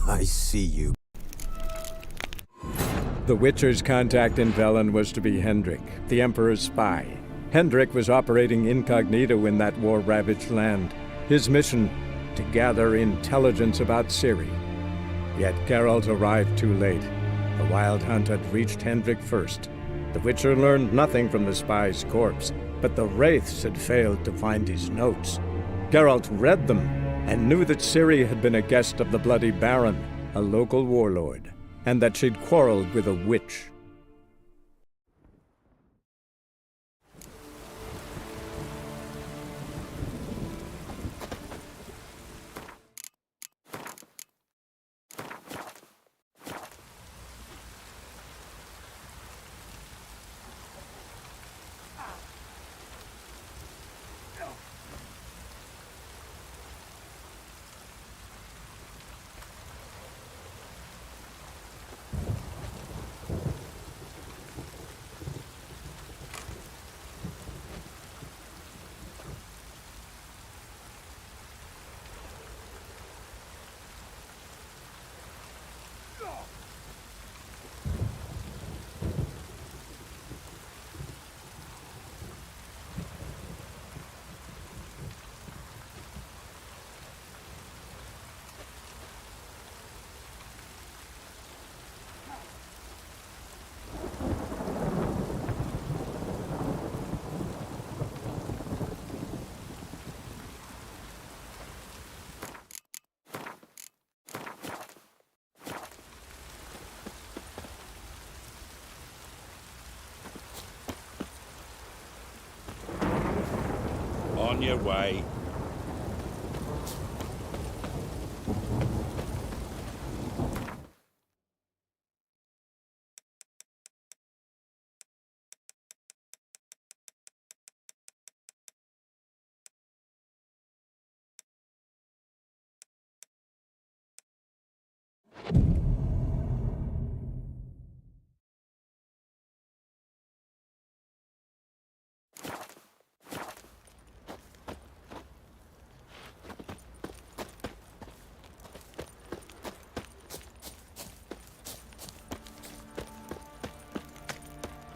I see you. The Witcher's contact in Velen was to be Hendrik, the Emperor's spy. Hendrik was operating incognito in that war-ravaged land. His mission, to gather intelligence about Ciri. Yet Geralt arrived too late. The Wild Hunt had reached Hendrik first. The Witcher learned nothing from the spy's corpse, but the Wraiths had failed to find his notes. Geralt read them and knew that Ciri had been a guest of the Bloody Baron, a local warlord, and that she'd quarreled with a witch. On your way.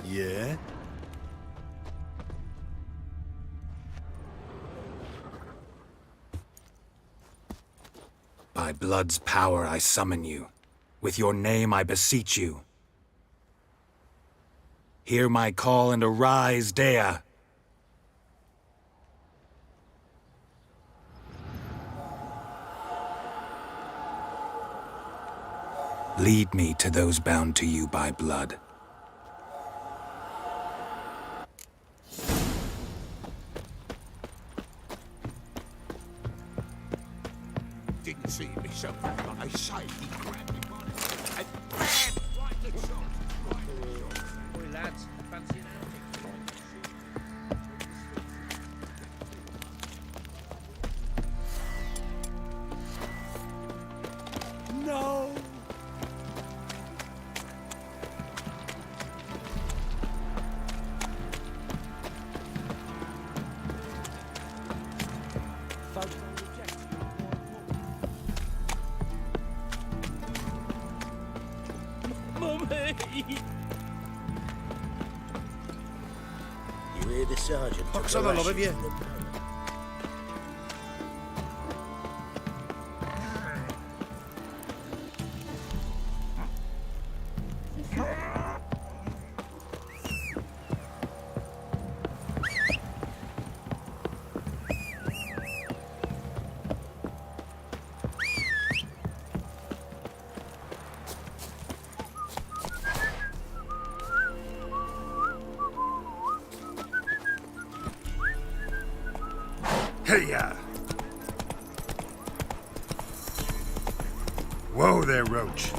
Yeah? By blood's power I summon you. With your name I beseech you. Hear my call and arise, Dea! Lead me to those bound to you by blood. Didn't see myself, but I say he grabbed me by the and ran right the shot. Right the shot. Boy, lads, fancy an outing. No! You hear the sergeant? Fox on the lot of you. Hey-ya! Whoa there, Roach.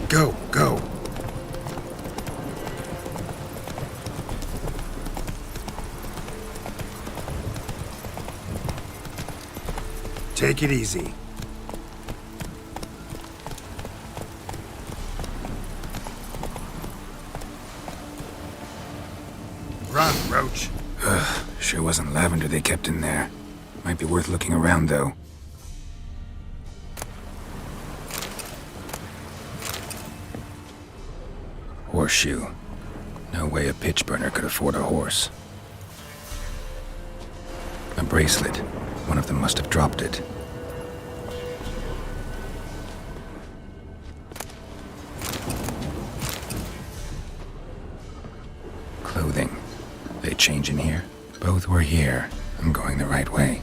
Go, go. Take it easy. Run, Roach. Sure wasn't lavender they kept in there. Might be worth looking around, though. Horseshoe. No way a pitch burner could afford a horse. A bracelet. One of them must have dropped it. Clothing. They change in here? Both were here. I'm going the right way.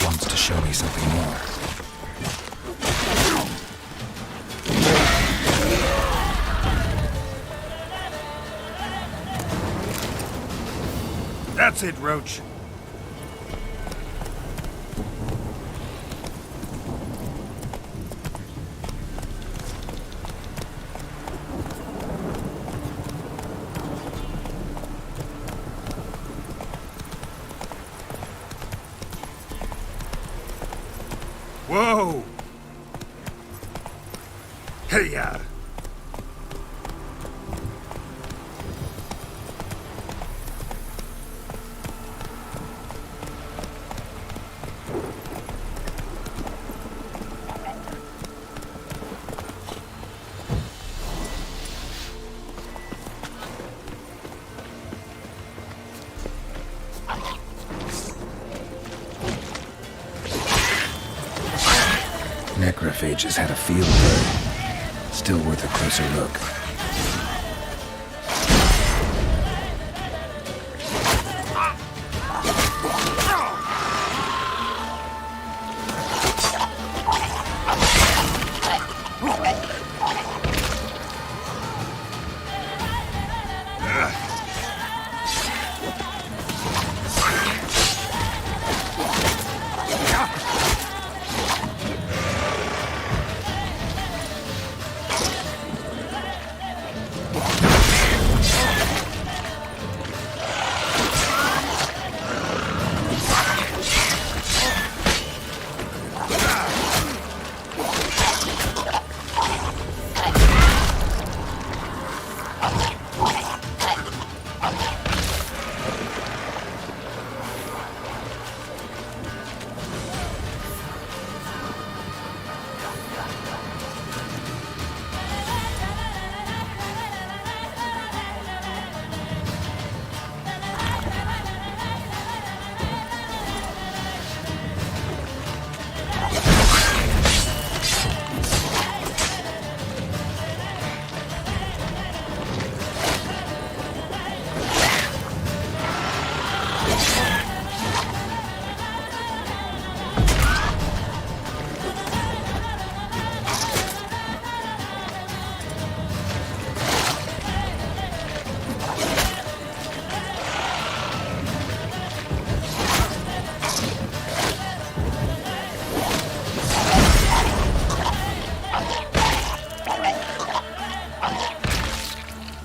Wants to show me something more. That's it, Roach. Whoa! Hey-ya! Necrophages had a field day. Still worth a closer look.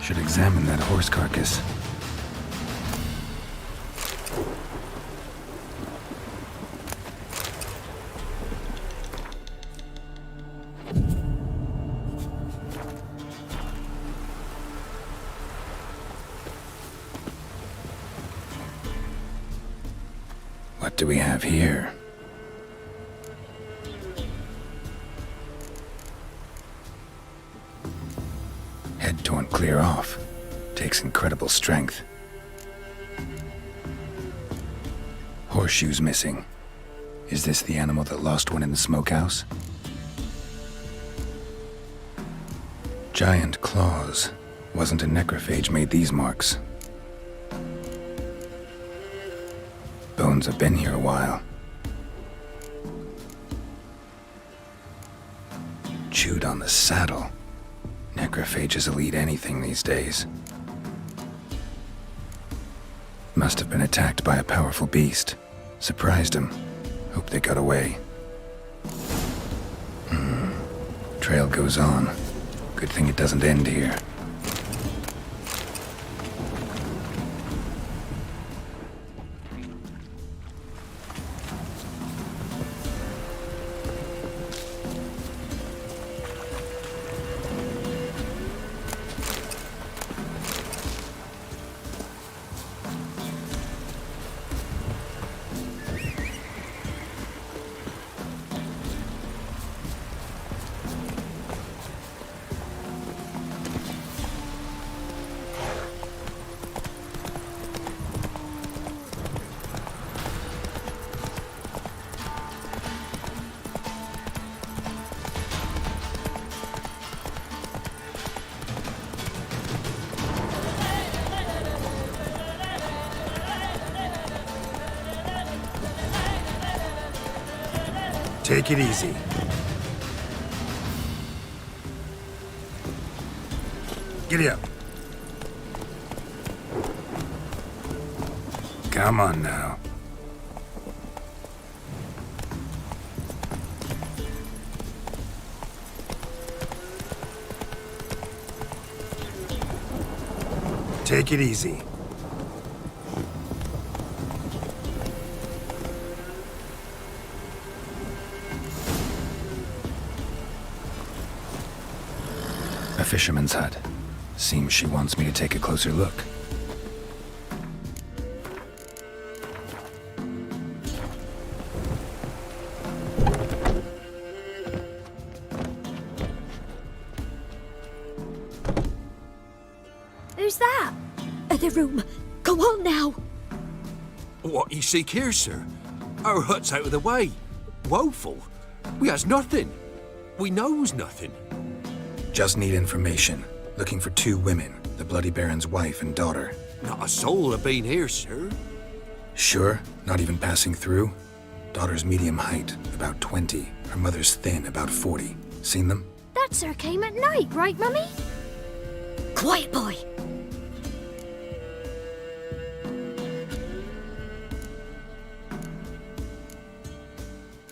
Should examine that horse carcass. What do we have here? Head torn clear off. Takes incredible strength. Horseshoes missing. Is this the animal that lost one in the smokehouse? Giant claws. Wasn't a necrophage made these marks. Bones have been here a while. chewed on the saddle. Necrophages will eat anything these days. Must have been attacked by a powerful beast. Surprised him. Hope they got away. Trail goes on. Good thing it doesn't end here. Take it easy. Giddy up. Come on now. Take it easy. A fisherman's hut. Seems she wants me to take a closer look. Who's that? The room. Go on now. What you seek here, sir? Our hut's out of the way. Woeful. We has nothing. We knows nothing. Just need information. Looking for 2 women, the Bloody Baron's wife and daughter. Not a soul have been here, sir. Sure? Not even passing through? Daughter's medium height, about 20. Her mother's thin, about 40. Seen them? That sir came at night, right, Mummy? Quiet, boy.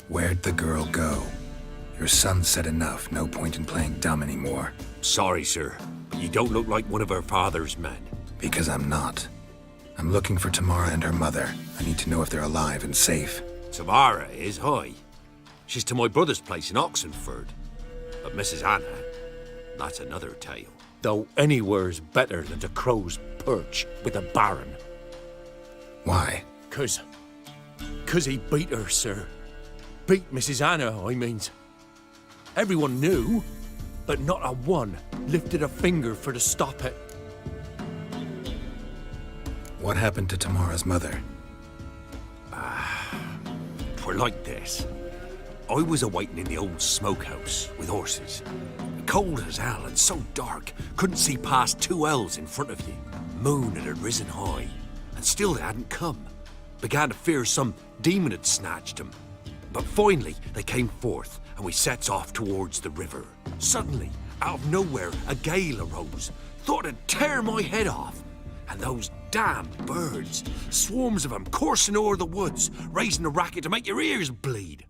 Where'd the girl go? Your son said enough, no point in playing dumb anymore. Sorry, sir, but you don't look like one of her father's men. Because I'm not. I'm looking for Tamara and her mother. I need to know if they're alive and safe. Tamara is, hi. She's to my brother's place in Oxenford. But Mrs. Anna, that's another tale. Though anywhere's better than the Crow's Perch with the Baron. Why? 'Cause he beat her, sir. Beat Mrs. Anna, I means. Everyone knew, but not a one lifted a finger for to stop it. What happened to Tamara's mother? 'Twere like this. I was awaiting in the old smokehouse with horses. Cold as hell and so dark, couldn't see past 2 ells in front of you. Moon had risen high, and still they hadn't come. Began to fear some demon had snatched them. But finally, they came forth, and we sets off towards the river. Suddenly, out of nowhere, a gale arose. Thought it'd tear my head off. And those damned birds, swarms of them coursing o'er the woods, raising a racket to make your ears bleed.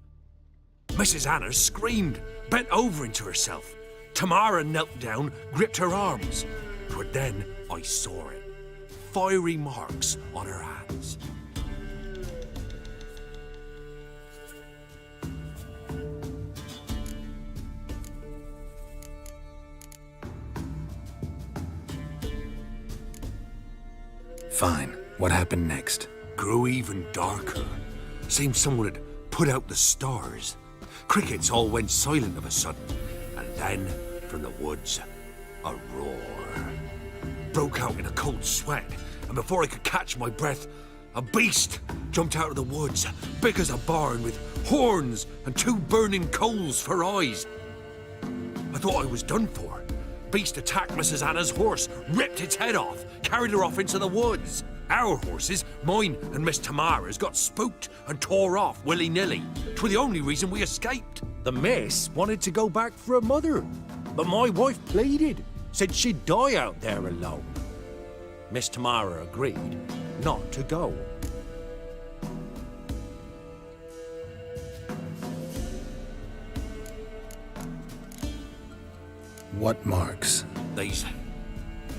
Mrs. Anna screamed, bent over into herself. Tamara knelt down, gripped her arms. 'Twere then I saw it. Fiery marks on her hands. Fine. What happened next? Grew even darker. Seemed someone had put out the stars. Crickets all went silent of a sudden. And then, from the woods, a roar. Broke out in a cold sweat, and before I could catch my breath, a beast jumped out of the woods, big as a barn, with horns and 2 burning coals for eyes. I thought I was done for. Beast attacked Mrs. Anna's horse, ripped its head off, carried her off into the woods. Our horses, mine and Miss Tamara's, got spooked and tore off willy-nilly. 'Twere the only reason we escaped. The miss wanted to go back for her mother, but my wife pleaded, said she'd die out there alone. Miss Tamara agreed not to go. What marks? They's,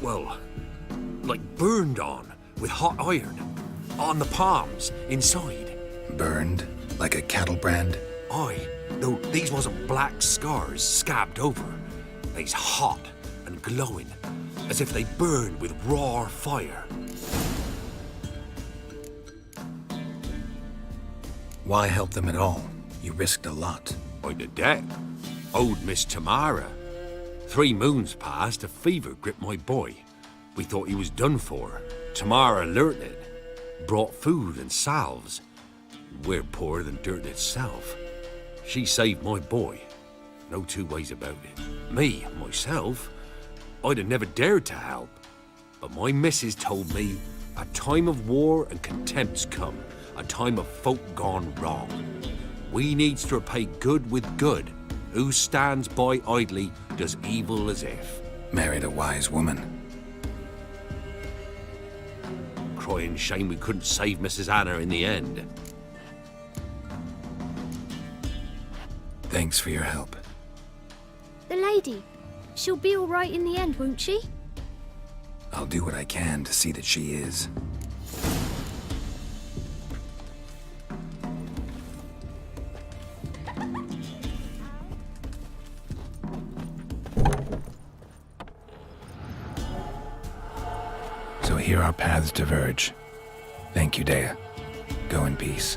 well, like burned on with hot iron. On the palms, inside. Burned? Like a cattle brand? Aye, though these wasn't black scars scabbed over. They's hot and glowing, as if they burned with raw fire. Why help them at all? You risked a lot. By the debt, owed Miss Tamara. 3 moons passed, a fever gripped my boy. We thought he was done for. Tamara learnt it, brought food and salves. We're poorer than dirt itself. She saved my boy. No two ways about it. Me, myself, I'd have never dared to help. But my missus told me a time of war and contempt's come, a time of folk gone wrong. We needs to repay good with good. Who stands by idly does evil as if. Married a wise woman. Crying shame we couldn't save Mrs. Anna in the end. Thanks for your help. The lady. She'll be all right in the end, won't she? I'll do what I can to see that she is. So here our paths diverge. Thank you, Dea. Go in peace.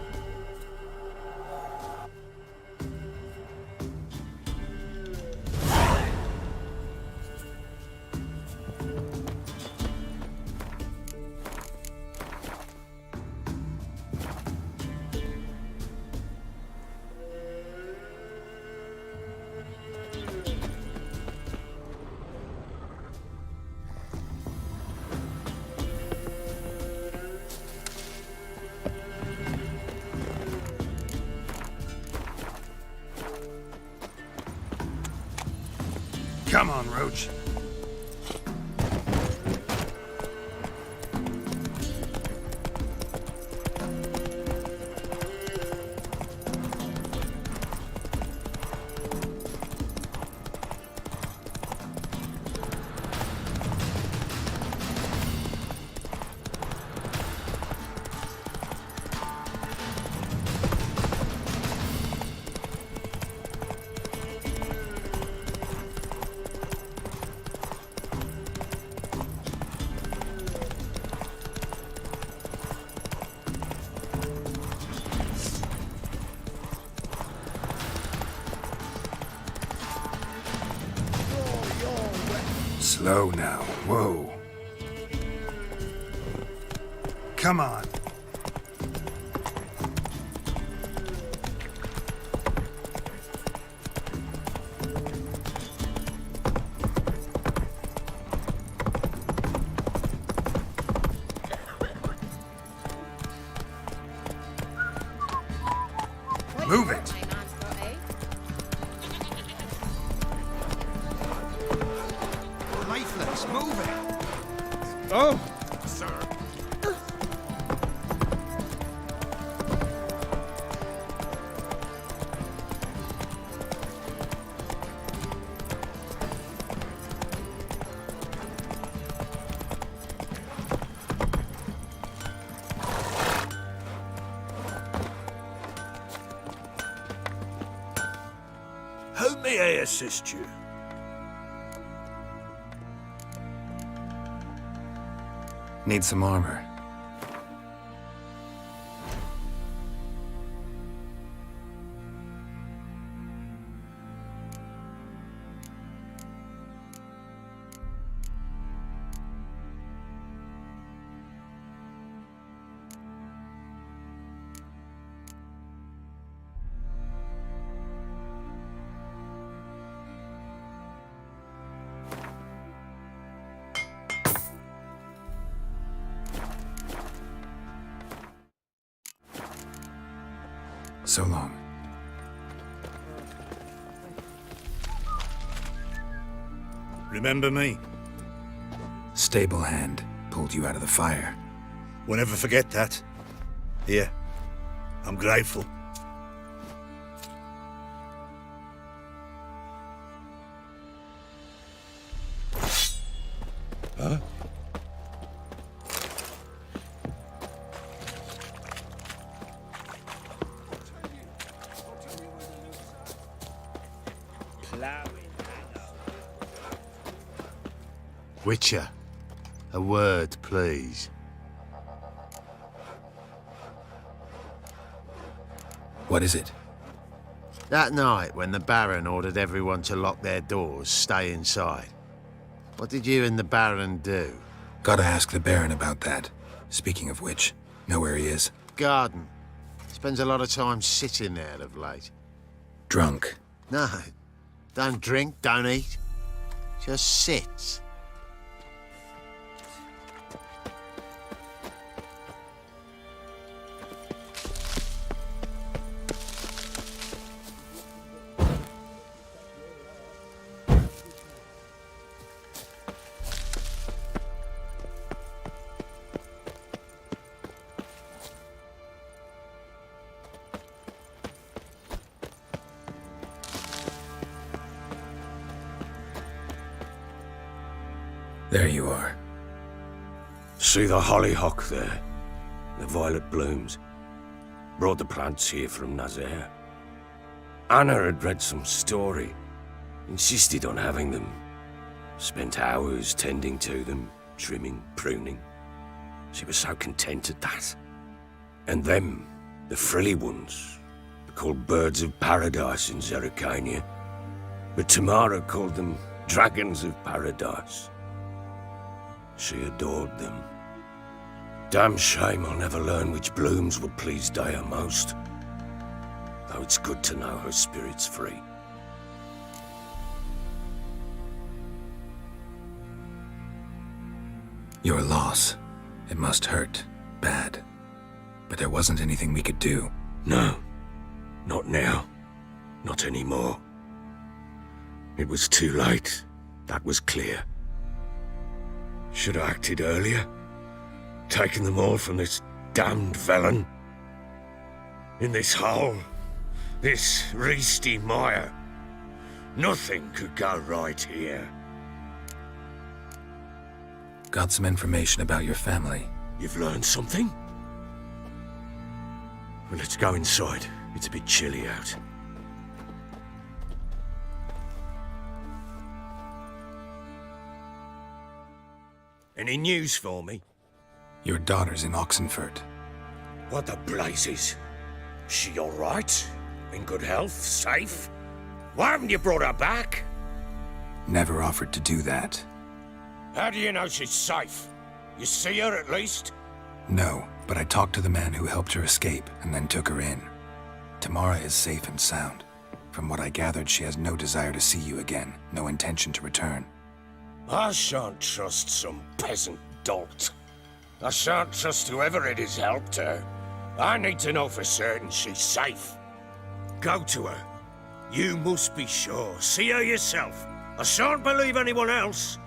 Come on, Roach. Slow now. Whoa. Come on. Move it. Lifeless, move it! Oh! Sir. How may I assist you? Need some armor. So long. Remember me? Stable hand pulled you out of the fire. We'll never forget that. Here, I'm grateful. Huh? Witcher, a word, please. What is it? That night when the Baron ordered everyone to lock their doors, stay inside. What did you and the Baron do? Gotta ask the Baron about that. Speaking of which, know where he is? Garden. Spends a lot of time sitting there of late. Drunk. No, don't drink, don't eat. Just sits. There you are. See the hollyhock there? The violet blooms. Brought the plants here from Nazaire. Anna had read some story. Insisted on having them. Spent hours tending to them, trimming, pruning. She was so content at that. And them, the frilly ones, are called birds of paradise in Zerrikania. But Tamara called them dragons of paradise. She adored them. Damn shame I'll never learn which blooms would please Dea most. Though it's good to know her spirit's free. Your loss. It must hurt. Bad. But there wasn't anything we could do. No. Not now. Not anymore. It was too late. That was clear. Should have acted earlier. Taken them all from this damned Velen. In this hole. This reesty mire. Nothing could go right here. Got some information about your family. You've learned something? Well, let's go inside. It's a bit chilly out. Any news for me? Your daughter's in Oxenfurt. What the blazes? She all right? In good health? Safe? Why haven't you brought her back? Never offered to do that. How do you know she's safe? You see her at least? No, but I talked to the man who helped her escape and then took her in. Tamara is safe and sound. From what I gathered, she has no desire to see you again, no intention to return. I shan't trust some peasant dolt. I shan't trust whoever it is helped her. I need to know for certain she's safe. Go to her. You must be sure. See her yourself. I shan't believe anyone else.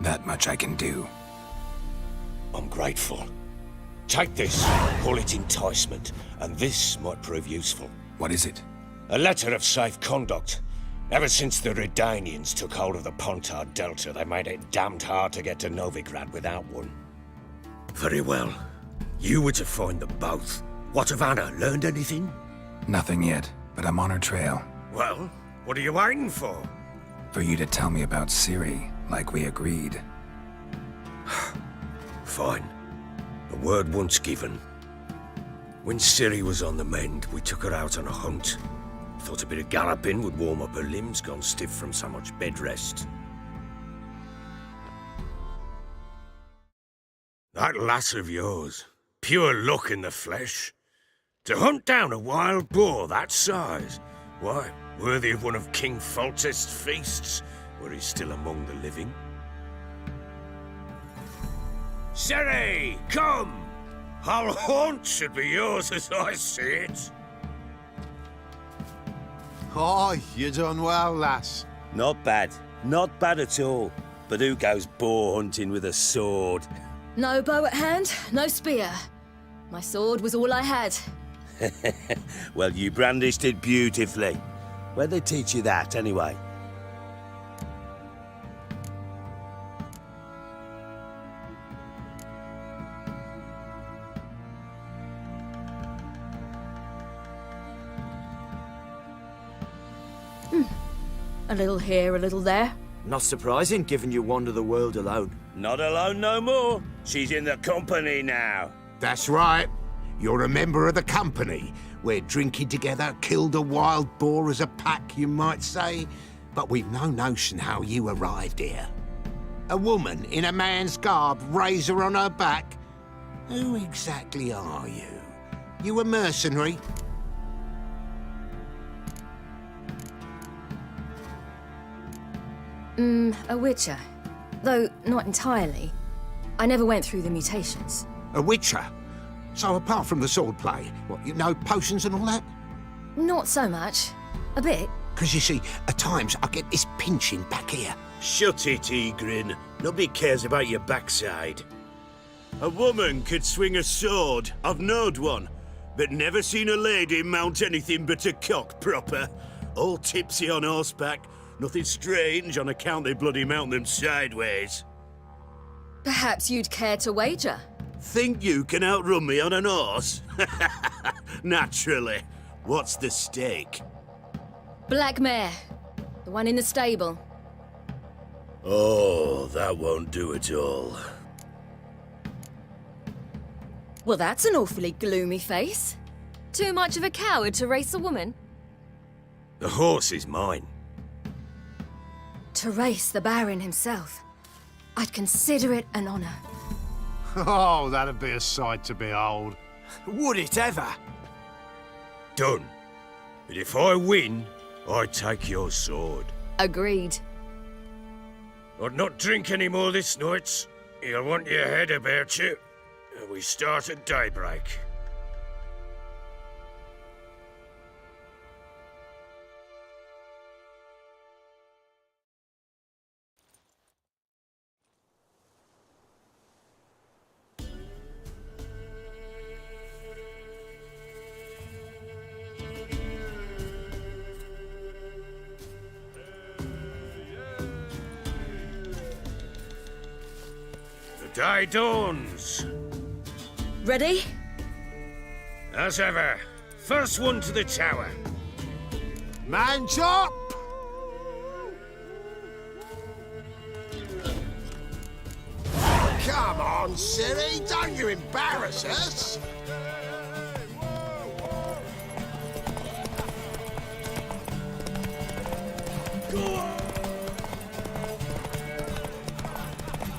That much I can do. I'm grateful. Take this, call it enticement, and this might prove useful. What is it? A letter of safe conduct. Ever since the Redanians took hold of the Pontard Delta, they made it damned hard to get to Novigrad without one. Very well. You were to find them both. What of Anna? Learned anything? Nothing yet, but I'm on her trail. Well, what are you waiting for? For you to tell me about Ciri, like we agreed. Fine. A word once given. When Ciri was on the mend, we took her out on a hunt. Thought a bit of galloping would warm up her limbs, gone stiff from so much bed rest. That lass of yours, pure luck in the flesh. To hunt down a wild boar that size, why, worthy of one of King Foltest's feasts, were he still among the living. Ciri, come! Whole haunt should be yours as I see it. Oh, you done well, lass. Not bad. Not bad at all. But who goes boar hunting with a sword? No bow at hand, no spear. My sword was all I had. Well, you brandished it beautifully. Where'd they teach you that, anyway? A little here, a little there. Not surprising, given you wander the world alone. Not alone no more. She's in the company now. That's right. You're a member of the company. We're drinking together, killed a wild boar as a pack, you might say. But we've no notion how you arrived here. A woman in a man's garb, razor on her back. Who exactly are you? You a mercenary? A witcher. Though not entirely. I never went through the mutations. A witcher? So apart from the swordplay, what, you know potions and all that? Not so much. A bit. Because you see, at times I get this pinching back here. Shut it, Egrin. Nobody cares about your backside. A woman could swing a sword. I've knowed one. But never seen a lady mount anything but a cock proper. All tipsy on horseback. Nothing strange on account they bloody mount them sideways. Perhaps you'd care to wager? Think you can outrun me on an horse? Naturally. What's the stake? Black mare. The one in the stable. Oh, that won't do at all. Well, that's an awfully gloomy face. Too much of a coward to race a woman? The horse is mine. To race the Baron himself. I'd consider it an honor. Oh, that'd be a sight to behold. Would it ever? Done. But if I win, I take your sword. Agreed. I'd not drink any more this night. You'll want your head about you. We start at daybreak. The day dawns. Ready? As ever, first one to the tower. Man chop! Come on, silly, don't you embarrass us!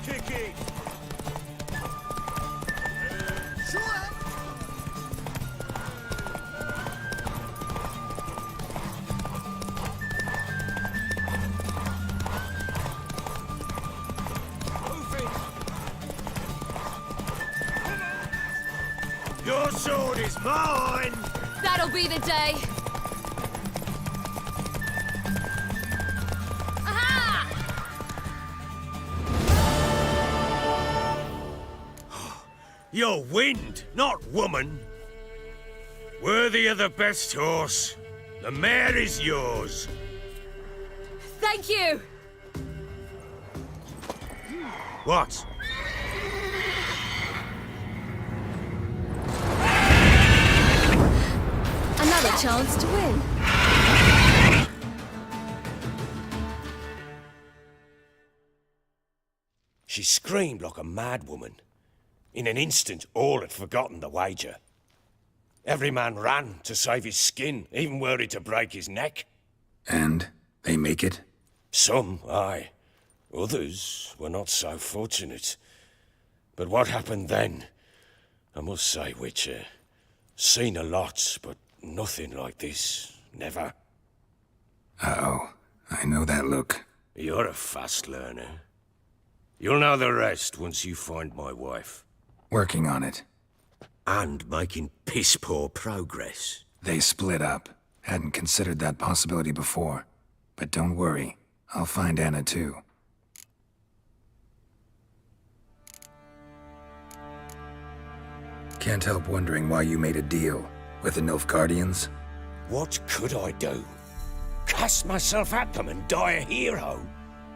Kick it! Your sword is mine! That'll be the day. Aha! You're wind, not woman. Worthy of the best horse. The mare is yours. Thank you. What? Another chance to win. She screamed like a mad woman. In an instant, all had forgotten the wager. Every man ran to save his skin, even worried to break his neck. And they make it? Some, aye. Others were not so fortunate. But what happened then? I must say, Witcher, seen a lot, but nothing like this. Never. Uh-oh. I know that look. You're a fast learner. You'll know the rest once you find my wife. Working on it. and making piss-poor progress. They split up. Hadn't considered that possibility before. But don't worry, I'll find Anna too. Can't help wondering why you made a deal with the Nilfgaardians. What could I do? Cast myself at them and die a hero?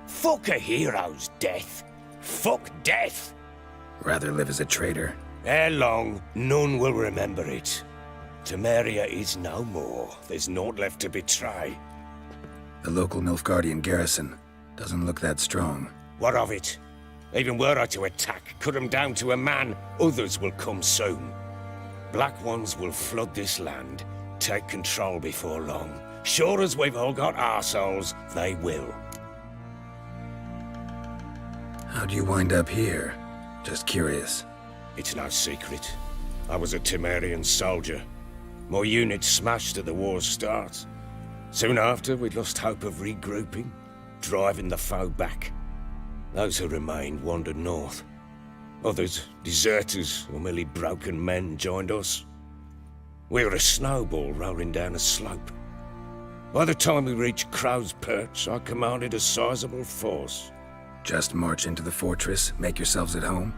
Fuck a hero's death. Fuck death. Rather live as a traitor. Ere long, none will remember it. Temeria is no more. There's naught left to betray. The local Nilfgaardian garrison doesn't look that strong. What of it? Even were I to attack, cut them down to a man, others will come soon. Black Ones will flood this land, take control before long. Sure as we've all got arseholes, they will. How'd you wind up here? Just curious. It's no secret. I was a Temerian soldier. My unit smashed at the war's start. Soon after, we'd lost hope of regrouping, driving the foe back. Those who remained wandered north. Others, deserters or merely broken men, joined us. We were a snowball rolling down a slope. By the time we reached Crow's Perch, I commanded a sizable force. Just march into the fortress, make yourselves at home?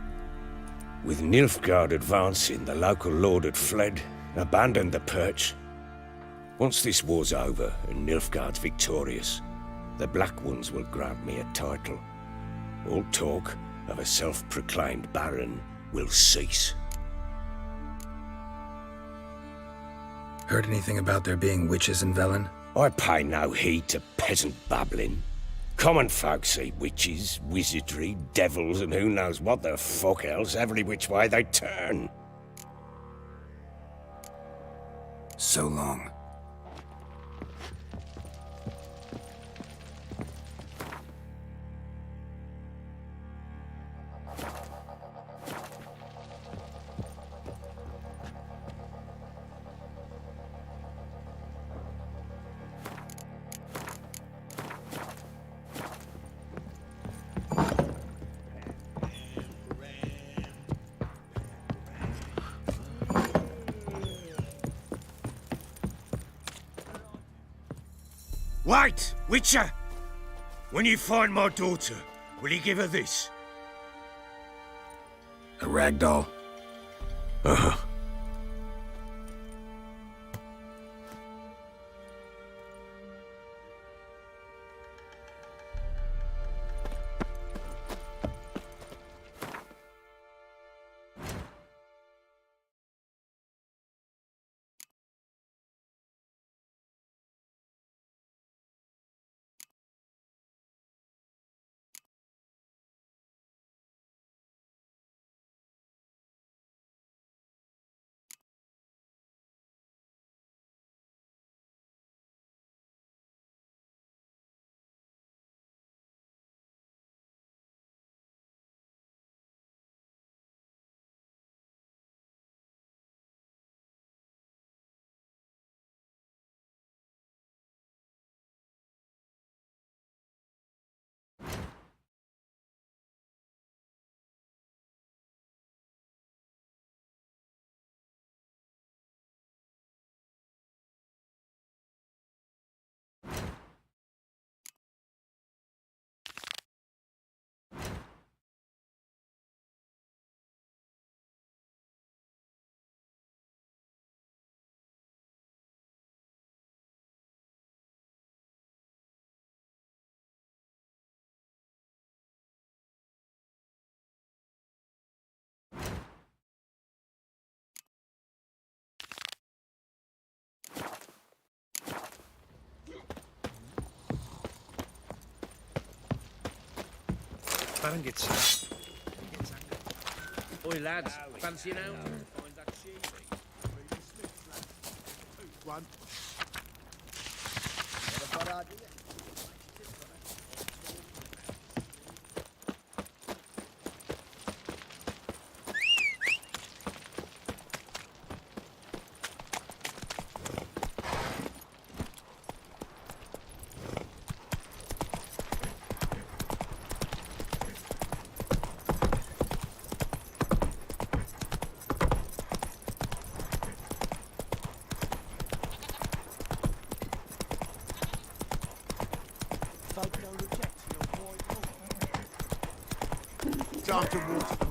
With Nilfgaard advancing, the local lord had fled, abandoned the perch. Once this war's over and Nilfgaard's victorious, the Black Ones will grant me a title. All talk of a self-proclaimed baron will cease. Heard anything about there being witches in Velen? I pay no heed to peasant babbling. Common folk see witches, wizardry, devils, and who knows what the fuck else every which way they turn. So long. Wait, Witcher! When you find my daughter, will you give her this? A ragdoll? Uh-huh. Baron gets some. Oi, lads, fancy an out? Find that One. time to walk.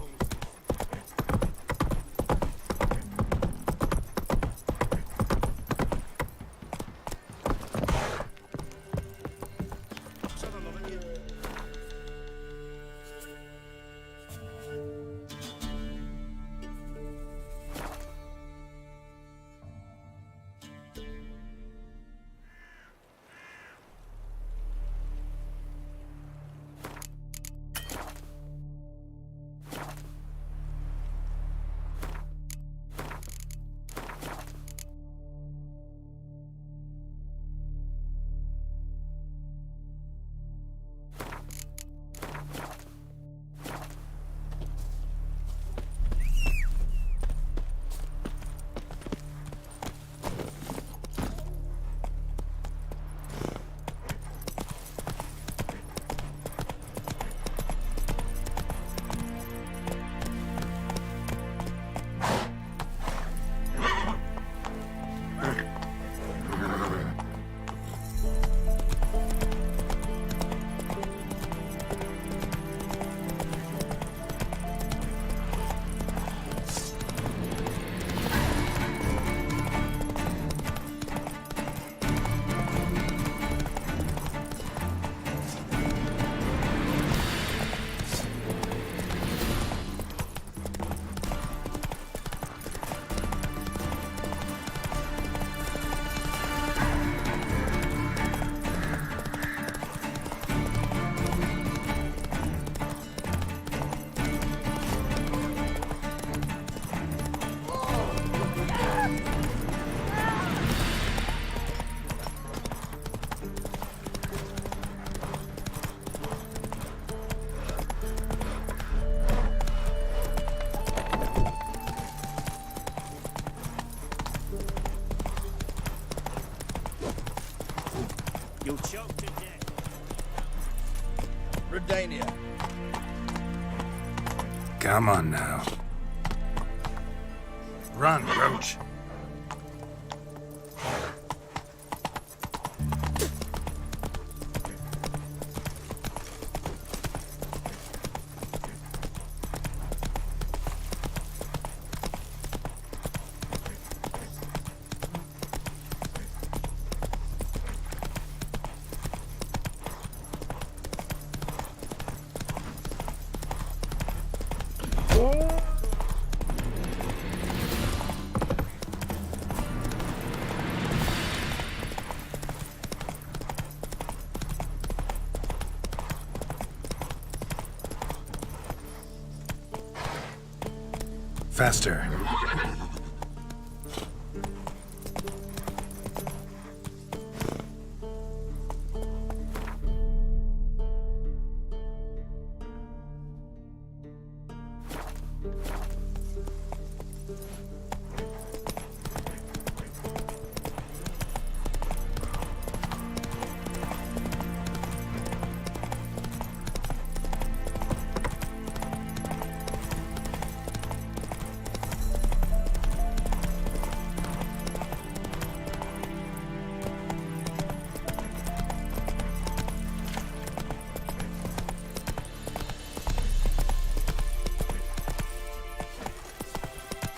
You'll choke to death. Redania. Come on now. Run, Roach. Faster.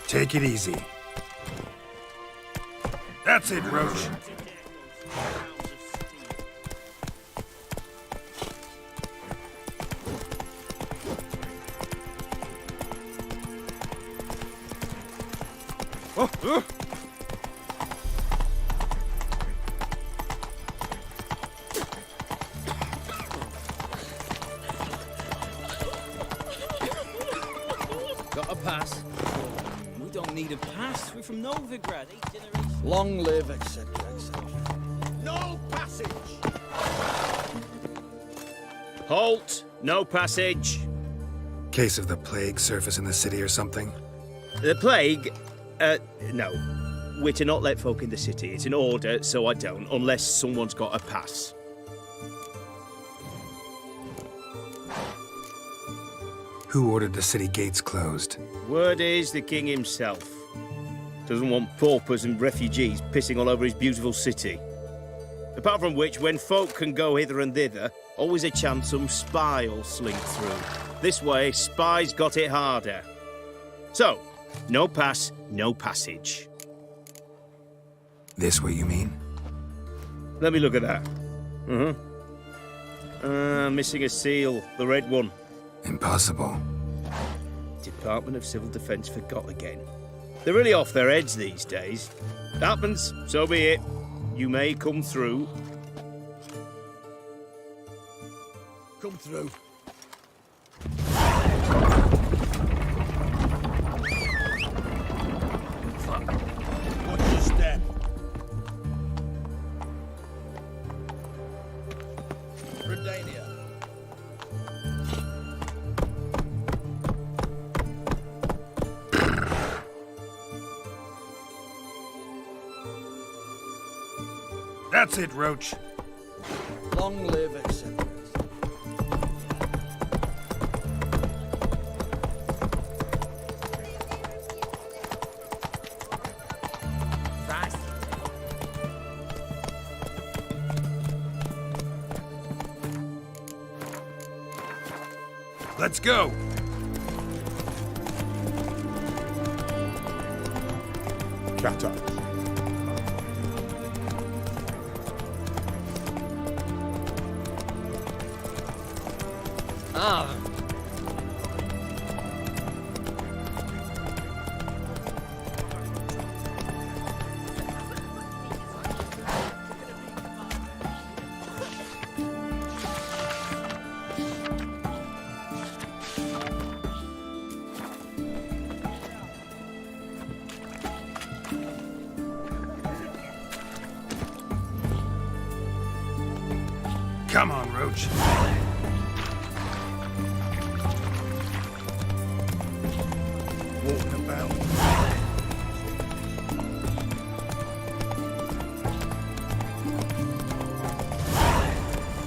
Take it easy. That's it, Roach. Got a pass? We don't need a pass. We're from Novigrad. 8 generations. Long live, etc., etc. No passage! Halt! No passage. Case of the plague surface in the city or something? The plague? No. We're to not let folk in the city. It's an order, so I don't, unless someone's got a pass. Who ordered the city gates closed? Word is the king himself. Doesn't want paupers and refugees pissing all over his beautiful city. Apart from which, when folk can go hither and thither, always a chance some spy will slink through. This way, spies got it harder. So, no pass, no passage. This way, you mean? Let me look at that. Missing a seal, the red one. Impossible. Department of Civil Defence forgot again. They're really off their heads these days. Happens, so be it. You may come through. Come through. Watch your step. Redania. That's it, Roach. Long live Eccentrics. Let's go. Shut up. Come on, Roach. Walking about.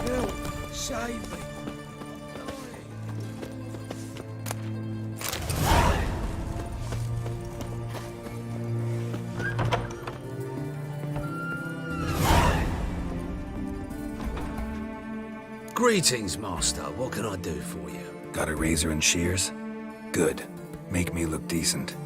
Help! Save me! Greetings, Master. What can I do for you? Got a razor and shears? Good. Make me look decent.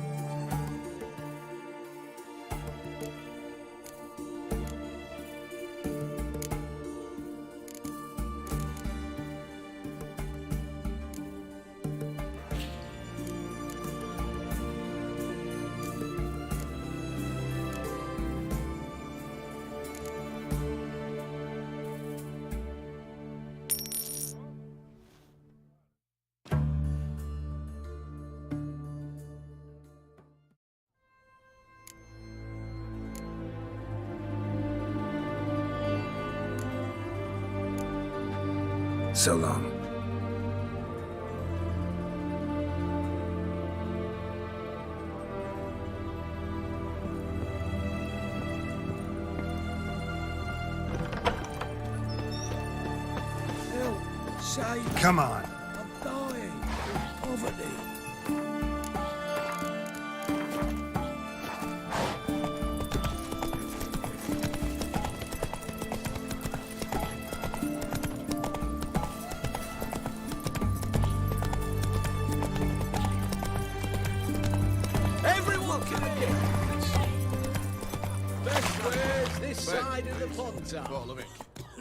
So long. Help! Save me! Come on. I'm dying of poverty. Everyone come here! Best squares this side of the Pontar.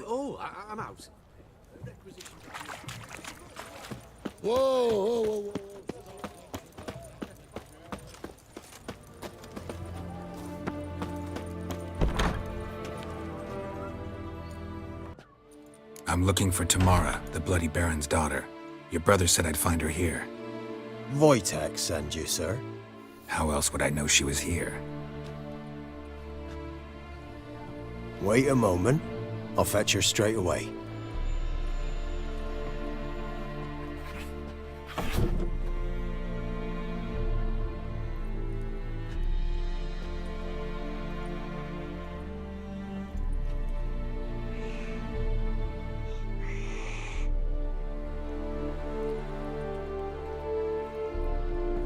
Oh, I'm out. Whoa, whoa, whoa, whoa. I'm looking for Tamara, the Bloody Baron's daughter. Your brother said I'd find her here. Wojtek send you, sir. How else would I know she was here? Wait a moment. I'll fetch her straight away.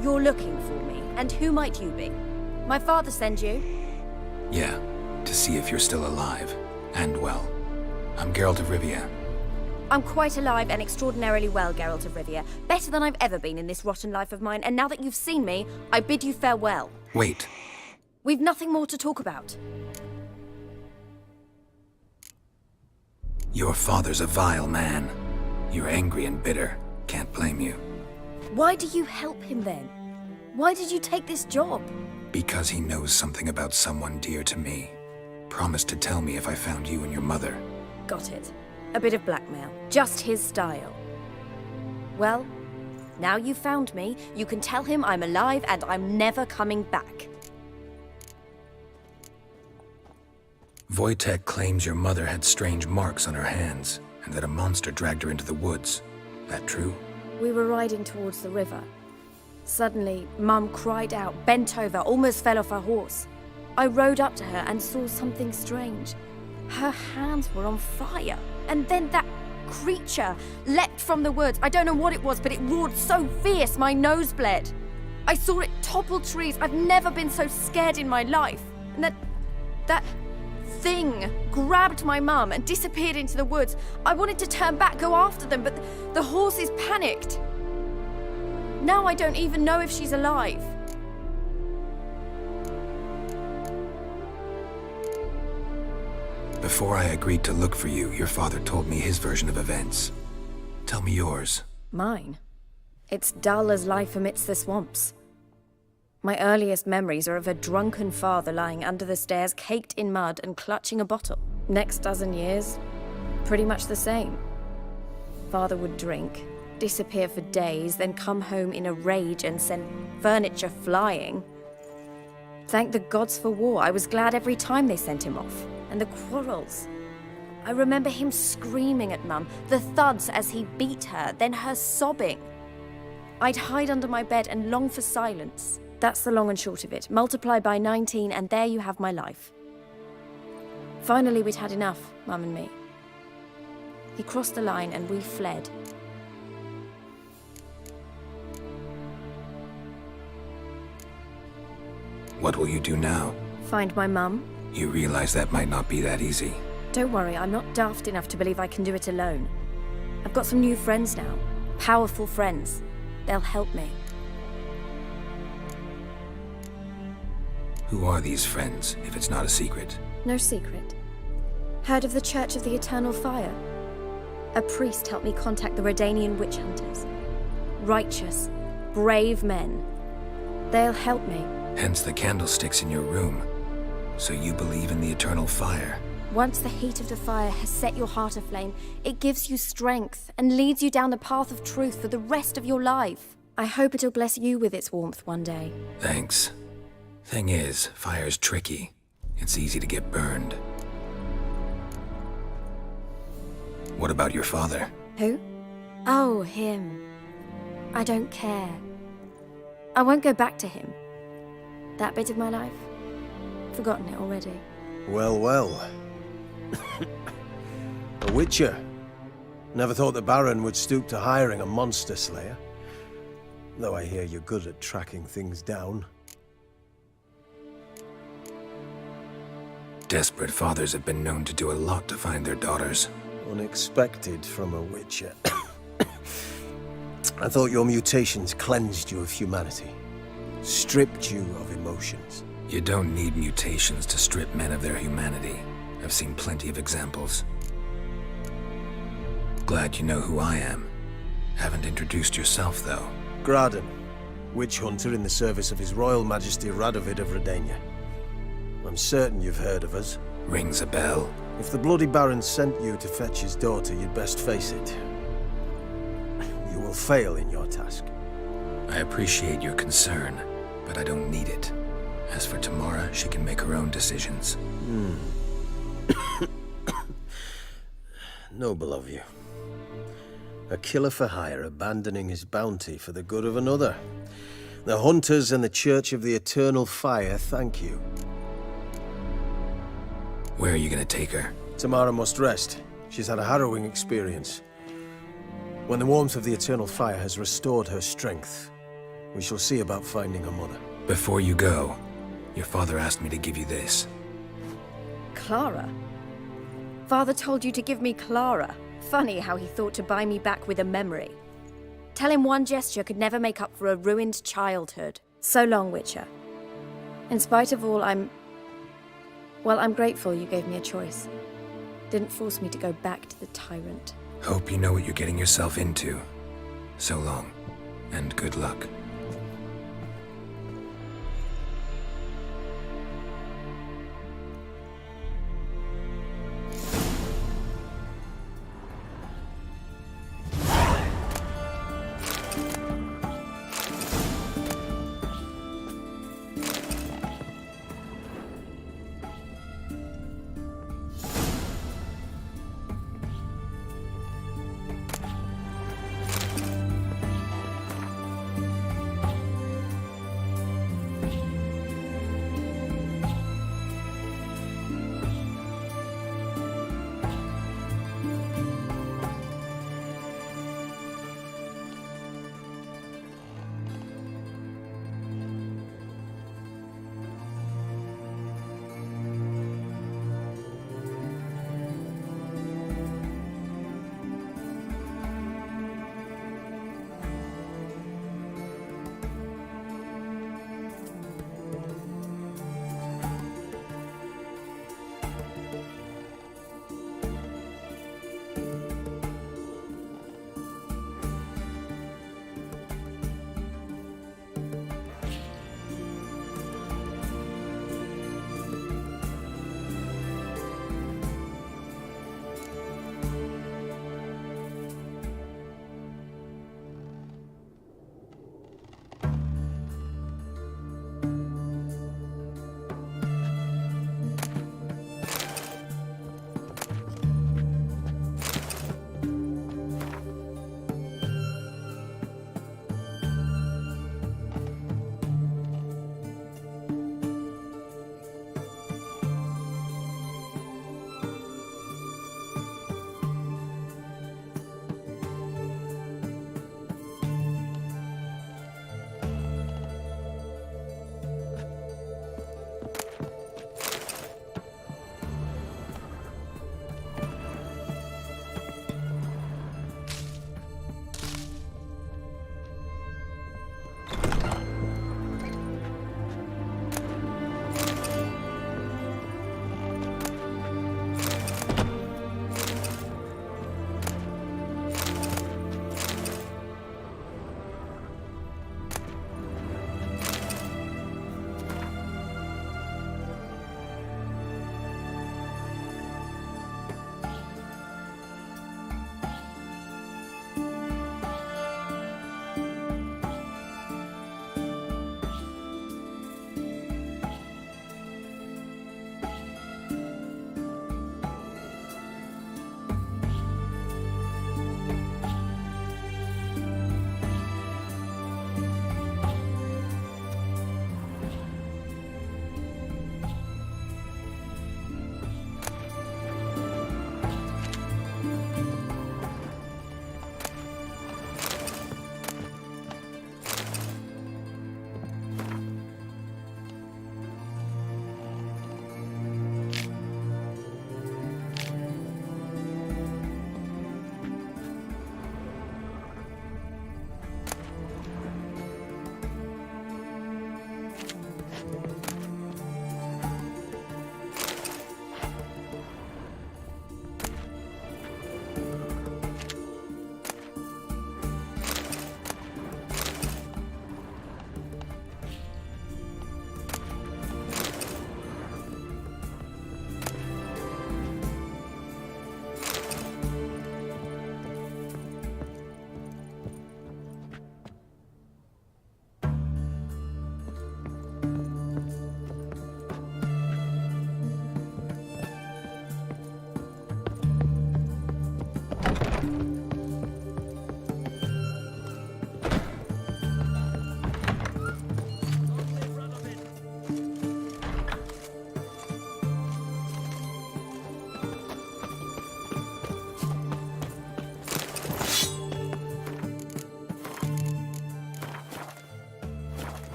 You're looking for me, and who might you be? My father send you? Yeah, to see if you're still alive. And well. I'm Geralt of Rivia. I'm quite alive and extraordinarily well, Geralt of Rivia. Better than I've ever been in this rotten life of mine, and now that you've seen me, I bid you farewell. Wait. We've nothing more to talk about. Your father's a vile man. You're angry and bitter. Can't blame you. Why do you help him then? Why did you take this job? Because he knows something about someone dear to me. Promised to tell me if I found you and your mother. Got it. A bit of blackmail. Just his style. Well, now you've found me, you can tell him I'm alive and I'm never coming back. Wojtek claims your mother had strange marks on her hands, and that a monster dragged her into the woods. That true? We were riding towards the river. Suddenly, Mum cried out, bent over, almost fell off her horse. I rode up to her and saw something strange. Her hands were on fire. And then that creature leapt from the woods. I don't know what it was, but it roared so fierce my nose bled. I saw it topple trees. I've never been so scared in my life. And that thing grabbed my mum and disappeared into the woods. I wanted to turn back, go after them, but the horses panicked. Now I don't even know if she's alive. Before I agreed to look for you, your father told me his version of events. Tell me yours. Mine? It's dull as life amidst the swamps. My earliest memories are of a drunken father lying under the stairs, caked in mud and clutching a bottle. Next dozen years, pretty much the same. Father would drink, disappear for days, then come home in a rage and send furniture flying. Thank the gods for war. I was glad every time they sent him off. And the quarrels. I remember him screaming at Mum, the thuds as he beat her, then her sobbing. I'd hide under my bed and long for silence. That's the long and short of it. Multiply by 19 and there you have my life. Finally, we'd had enough, Mum and me. He crossed the line and we fled. What will you do now? Find my mum. You realize that might not be that easy. Don't worry, I'm not daft enough to believe I can do it alone. I've got some new friends now. Powerful friends. They'll help me. Who are these friends, if it's not a secret? No secret. Heard of the Church of the Eternal Fire? A priest helped me contact the Redanian witch hunters. Righteous, brave men. They'll help me. Hence the candlesticks in your room. So you believe in the eternal fire? Once the heat of the fire has set your heart aflame, it gives you strength and leads you down the path of truth for the rest of your life. I hope it'll bless you with its warmth one day. Thanks. Thing is, fire's tricky. It's easy to get burned. What about your father? Who? Oh, him. I don't care. I won't go back to him. That bit of my life? Forgotten it already. Well, well. A witcher. Never thought the Baron would stoop to hiring a monster slayer. Though I hear you're good at tracking things down. Desperate fathers have been known to do a lot to find their daughters. Unexpected from a witcher. I thought your mutations cleansed you of humanity. Stripped you of emotions. You don't need mutations to strip men of their humanity. I've seen plenty of examples. Glad you know who I am. Haven't introduced yourself, though. Graden, witch hunter in the service of His Royal Majesty Radovid of Redania. I'm certain you've heard of us. Rings a bell. If the Bloody Baron sent you to fetch his daughter, you'd best face it. You will fail in your task. I appreciate your concern, but I don't need it. As for Tamara, she can make her own decisions. Noble of you. A killer for hire abandoning his bounty for the good of another. The Hunters and the Church of the Eternal Fire thank you. Where are you gonna take her? Tamara must rest. She's had a harrowing experience. When the warmth of the Eternal Fire has restored her strength, we shall see about finding her mother. Before you go, your father asked me to give you this. Clara? Father told you to give me Clara. Funny how he thought to buy me back with a memory. Tell him one gesture could never make up for a ruined childhood. So long, Witcher. In spite of all, I'm grateful you gave me a choice. Didn't force me to go back to the tyrant. Hope you know what you're getting yourself into. So long, and good luck.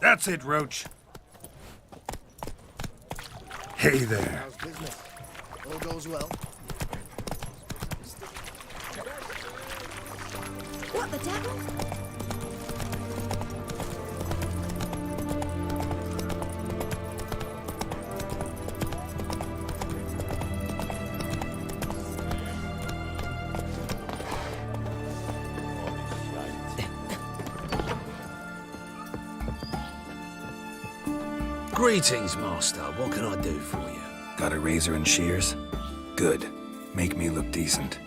That's it, Roach. Hey there. All goes well. What the devil? Greetings, Master. What can I do for you? Got a razor and shears? Good. Make me look decent.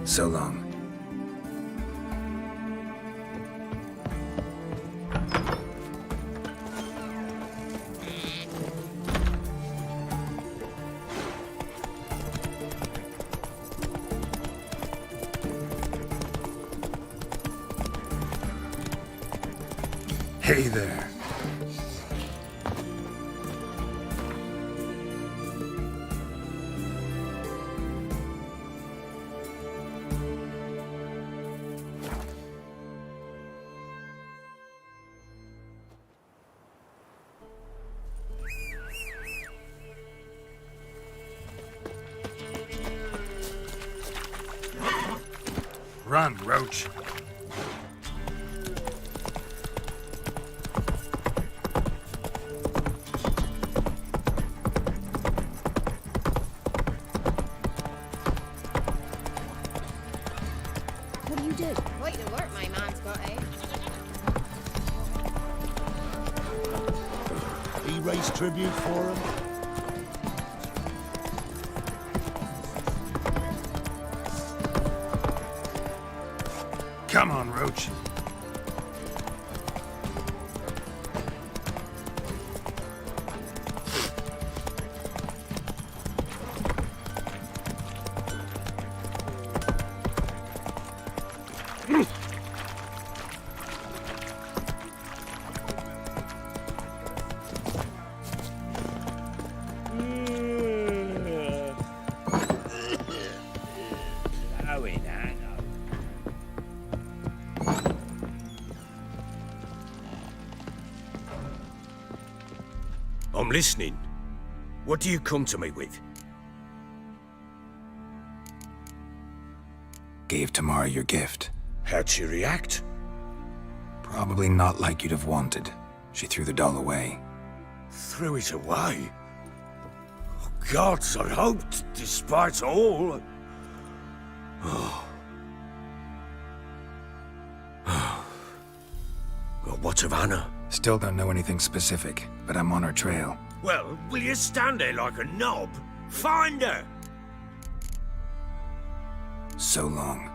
So long. Hey there. Run, Roach. What do you do? Quite the work my man's got, eh? He raised tribute for him. Come on, Roach. I'm listening. What do you come to me with? Gave Tamara your gift. How'd she react? Probably not like you'd have wanted. She threw the doll away. Threw it away? Oh, gods, I hoped, despite all. Oh. Well, what of Anna? Still don't know anything specific, but I'm on her trail. Well, will you stand there like a knob? Find her! So long.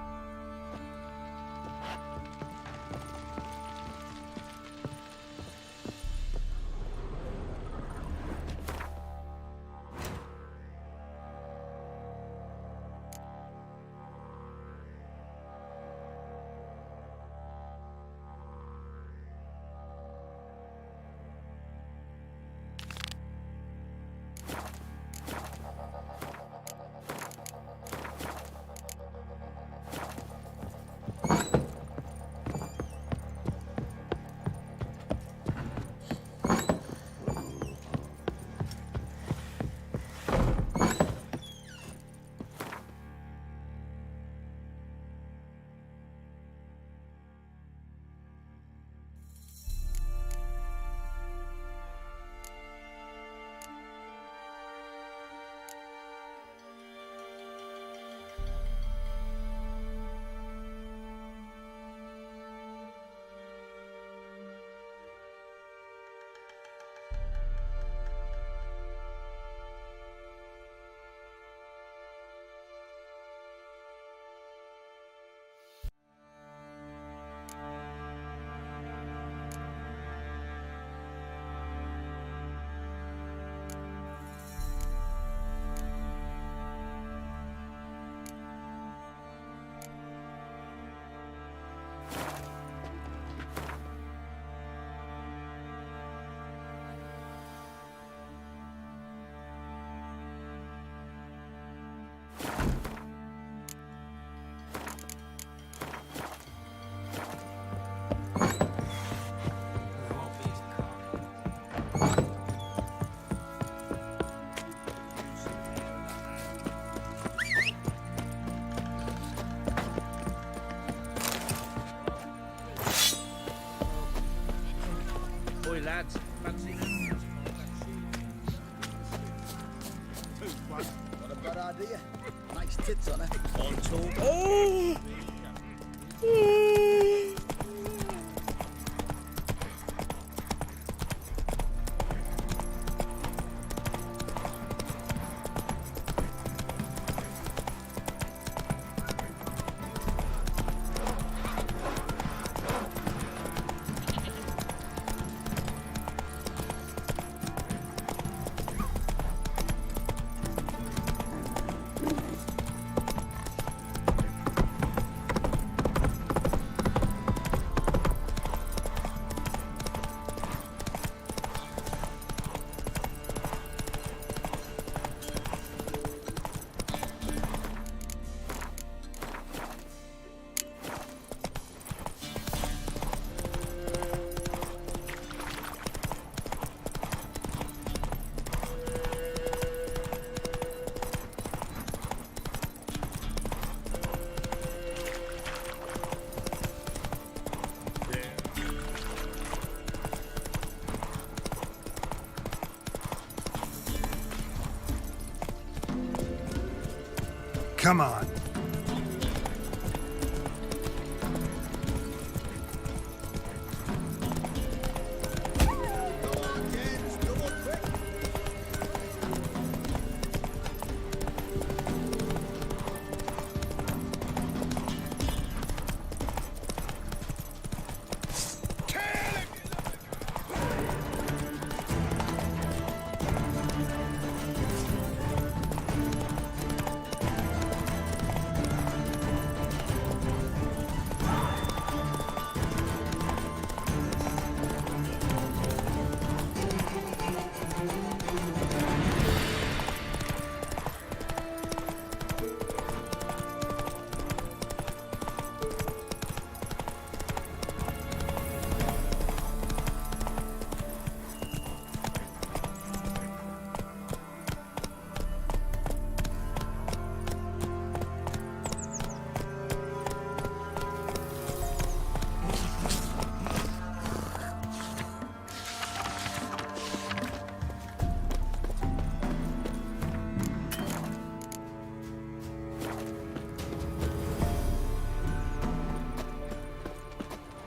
Come on.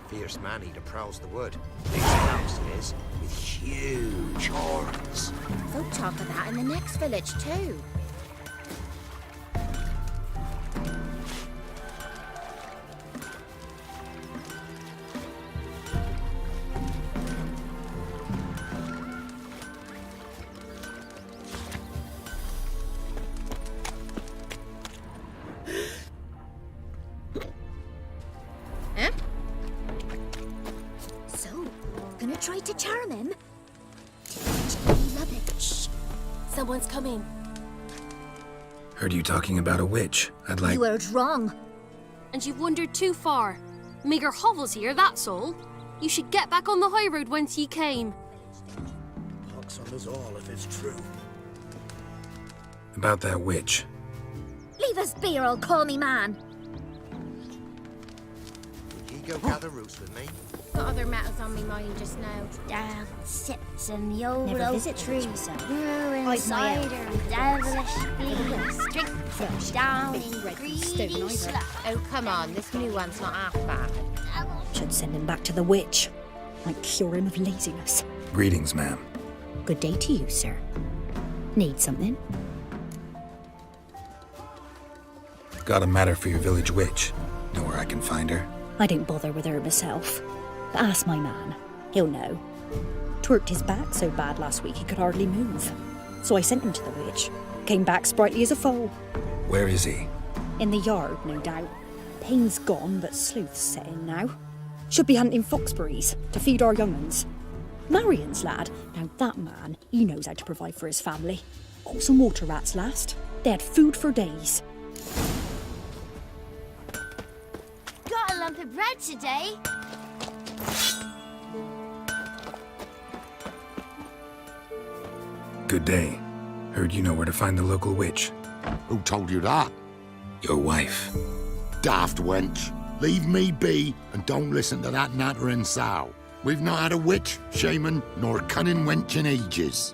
Fierce man-eater prowls the wood. Big house it is, with huge horns. Folk talk of that in the next village too. Try to charm him? Love it. Shh. Someone's coming. Heard you talking about a witch. I'd like... You heard wrong. And you've wandered too far. Meagre hovels here, that's all. You should get back on the high road whence ye came. Pox on us all if it's true. About that witch. Leave us be or I'll call me man. Would ye go gather roots with me? Got other matters on me mind just now. Down sits in the old Never oak visit tree. trees, Brewing cider, devilish beans. Drink fresh down in greedy slop. Oh, come on, this new one's not half bad. Should send him back to the witch. Might cure him of laziness. Greetings, ma'am. Good day to you, sir. Need something? Got a matter for your village witch. Know where I can find her? I don't bother with her myself. But ask my man. He'll know. Twerked his back so bad last week he could hardly move. So I sent him to the witch. Came back sprightly as a foal. Where is he? In the yard, no doubt. Pain's gone, but sleuth's set in now. Should be hunting foxberries to feed our young uns. Marion's lad. Now that man, he knows how to provide for his family. Caught some water rats last. They had food for days. Got a lump of bread today. Good day. Heard you know where to find the local witch. Who told you that? Your wife. Daft wench. Leave me be and don't listen to that nattering sow. We've not had a witch, shaman, nor cunning wench in ages.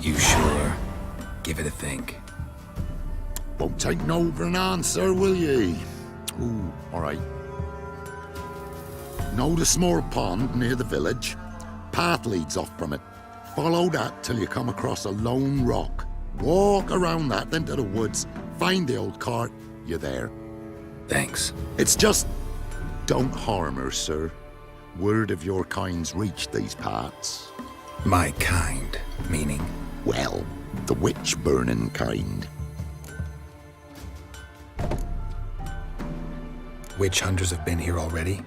You sure? Give it a think. Won't take no for an answer, will ye? Ooh, all right. Know the small pond near the village? Path leads off from it. Follow that till you come across a lone rock. Walk around that into the woods. Find the old cart. You're there. Thanks. It's just... don't harm her, sir. Word of your kind's reached these parts. My kind, meaning? Well, the witch-burning kind. Witch hunters have been here already?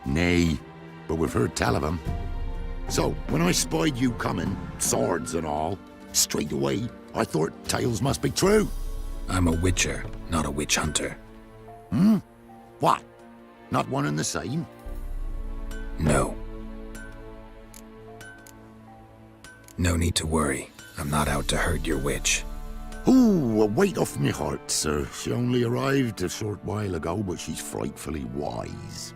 Nay, but we've heard tell of them. So, when I spied you coming, swords and all, straight away, I thought tales must be true. I'm a witcher, not a witch hunter. Hmm? What? Not one and the same? No. No need to worry. I'm not out to hurt your witch. Ooh, a weight off me heart, sir. She only arrived a short while ago, but she's frightfully wise.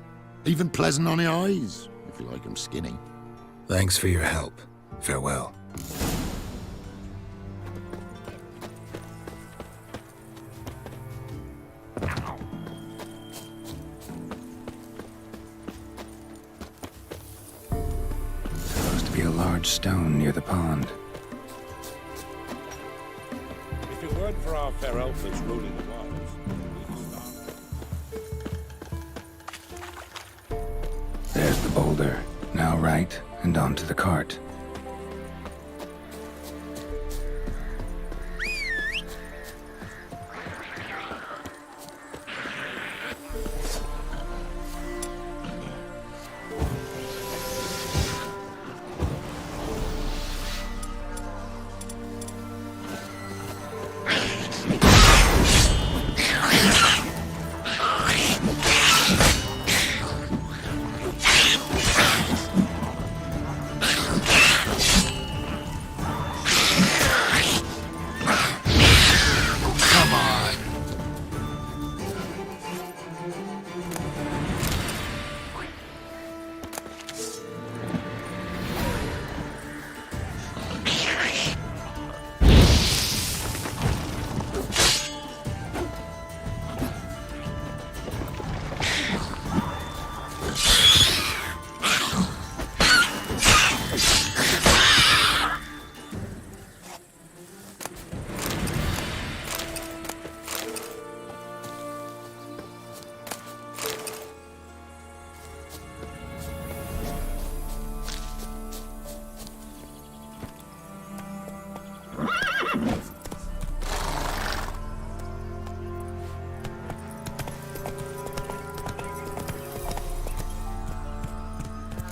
Even pleasant on the eyes, if you like 'em skinny. Thanks for your help. Farewell. Supposed to be a large stone near the pond. If it weren't for our fair elfies ruling the wilds, we'd starve. There's the boulder. Now right, and onto the cart.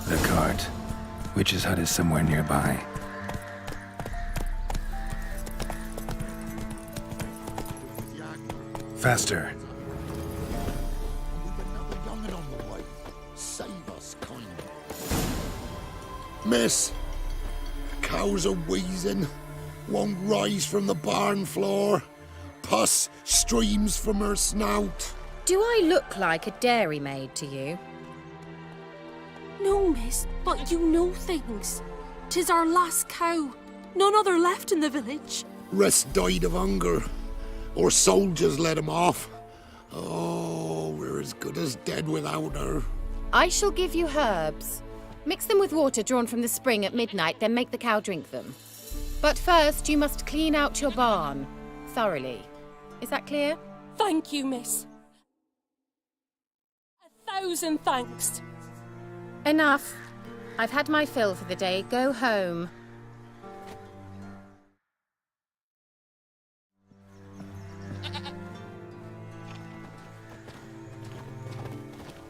The cart. Witch's hut is somewhere nearby. Faster. Save us, kind. Miss, the cows are wheezing, won't rise from the barn floor. Pus streams from her snout. Do I look like a dairymaid to you? No, miss, but you know things. 'Tis our last cow. None other left in the village. Rest died of hunger, or soldiers let him off. Oh, we're as good as dead without her. I shall give you herbs. Mix them with water drawn from the spring at midnight, then make the cow drink them. But first, you must clean out your barn thoroughly. Is that clear? Thank you, miss. 1,000 thanks. Enough. I've had my fill for the day. Go home.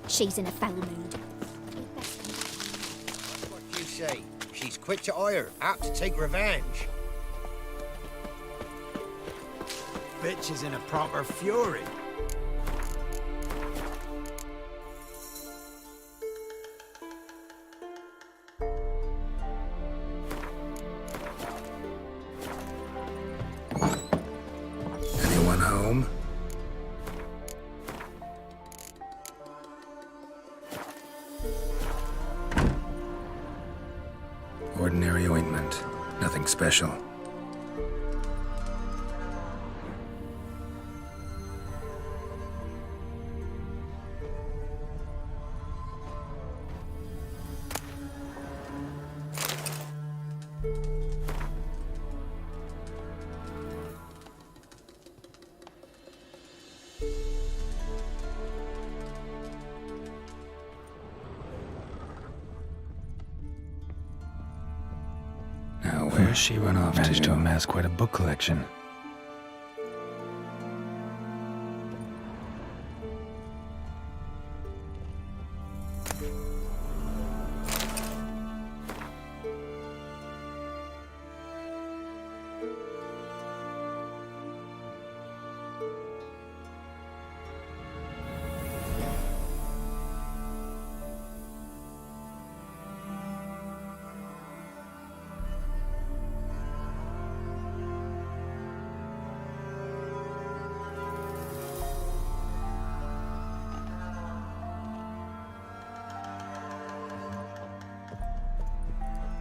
She's in a foul mood. What do you say? She's quick to ire, apt to take revenge. Bitch is in a proper fury. Anyone home? Ordinary ointment. Nothing special. Now, where's she run off Managed to amass quite a book collection.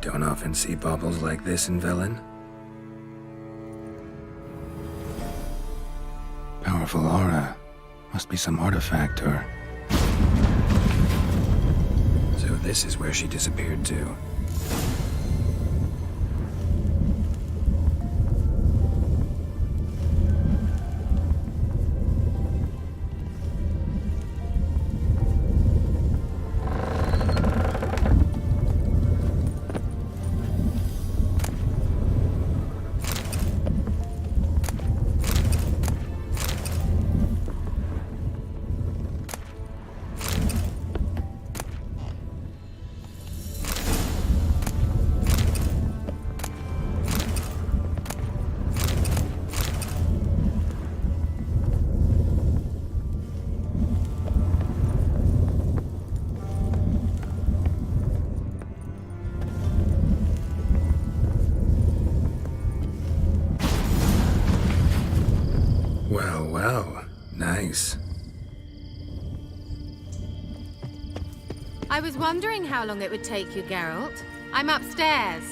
Don't often see baubles like this in Velen. Powerful aura. Must be some artifact or... So this is where she disappeared to. Well, nice. I was wondering how long it would take you, Geralt. I'm upstairs.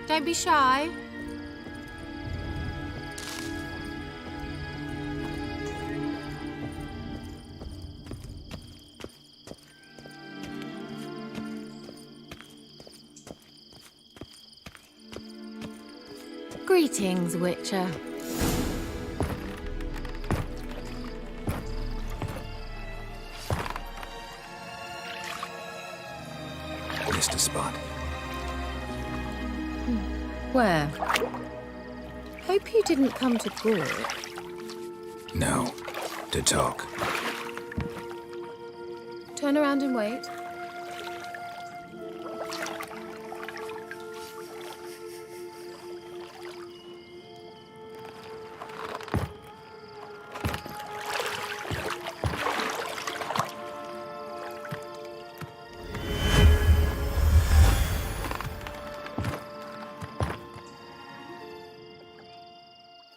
Don't be shy. Greetings, Witcher. Missed a spot. Where? Hope you didn't come to Gore. No. To talk. Turn around and wait.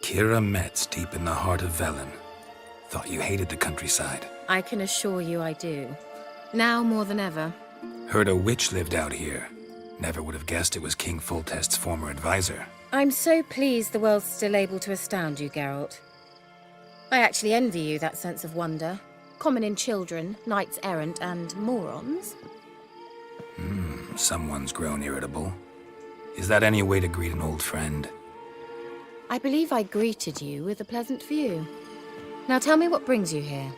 Kira Metz deep in the heart of Velen. Thought you hated the countryside. I can assure you I do. Now more than ever. Heard a witch lived out here. Never would have guessed it was King Foltest's former advisor. I'm so pleased the world's still able to astound you, Geralt. I actually envy you that sense of wonder. Common in children, knights errant, and morons. Someone's grown irritable. Is that any way to greet an old friend? I believe I greeted you with a pleasant view. Now tell me what brings you here.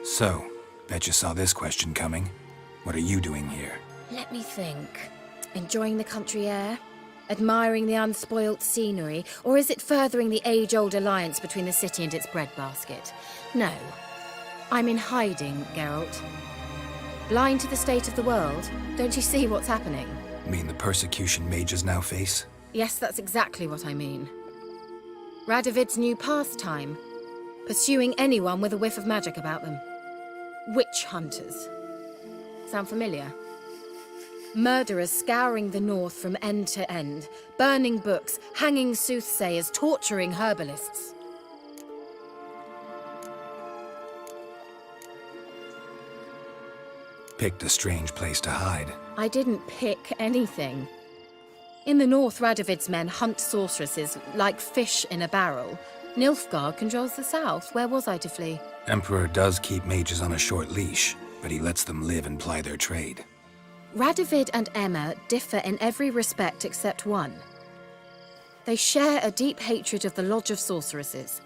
So, bet you saw this question coming. What are you doing here? Let me think. Enjoying the country air? Admiring the unspoilt scenery? Or is it furthering the age-old alliance between the city and its breadbasket? No. I'm in hiding, Geralt. Blind to the state of the world? Don't you see what's happening? Mean the persecution mages now face? Yes, that's exactly what I mean. Radovid's new pastime. Pursuing anyone with a whiff of magic about them. Witch hunters. Sound familiar? Murderers scouring the north from end to end, burning books, hanging soothsayers, torturing herbalists. Picked a strange place to hide. I didn't pick anything. In the north, Radovid's men hunt sorceresses like fish in a barrel. Nilfgaard controls the south. Where was I to flee? Emperor does keep mages on a short leash, but he lets them live and ply their trade. Radovid and Emma differ in every respect except one. They share a deep hatred of the Lodge of Sorceresses.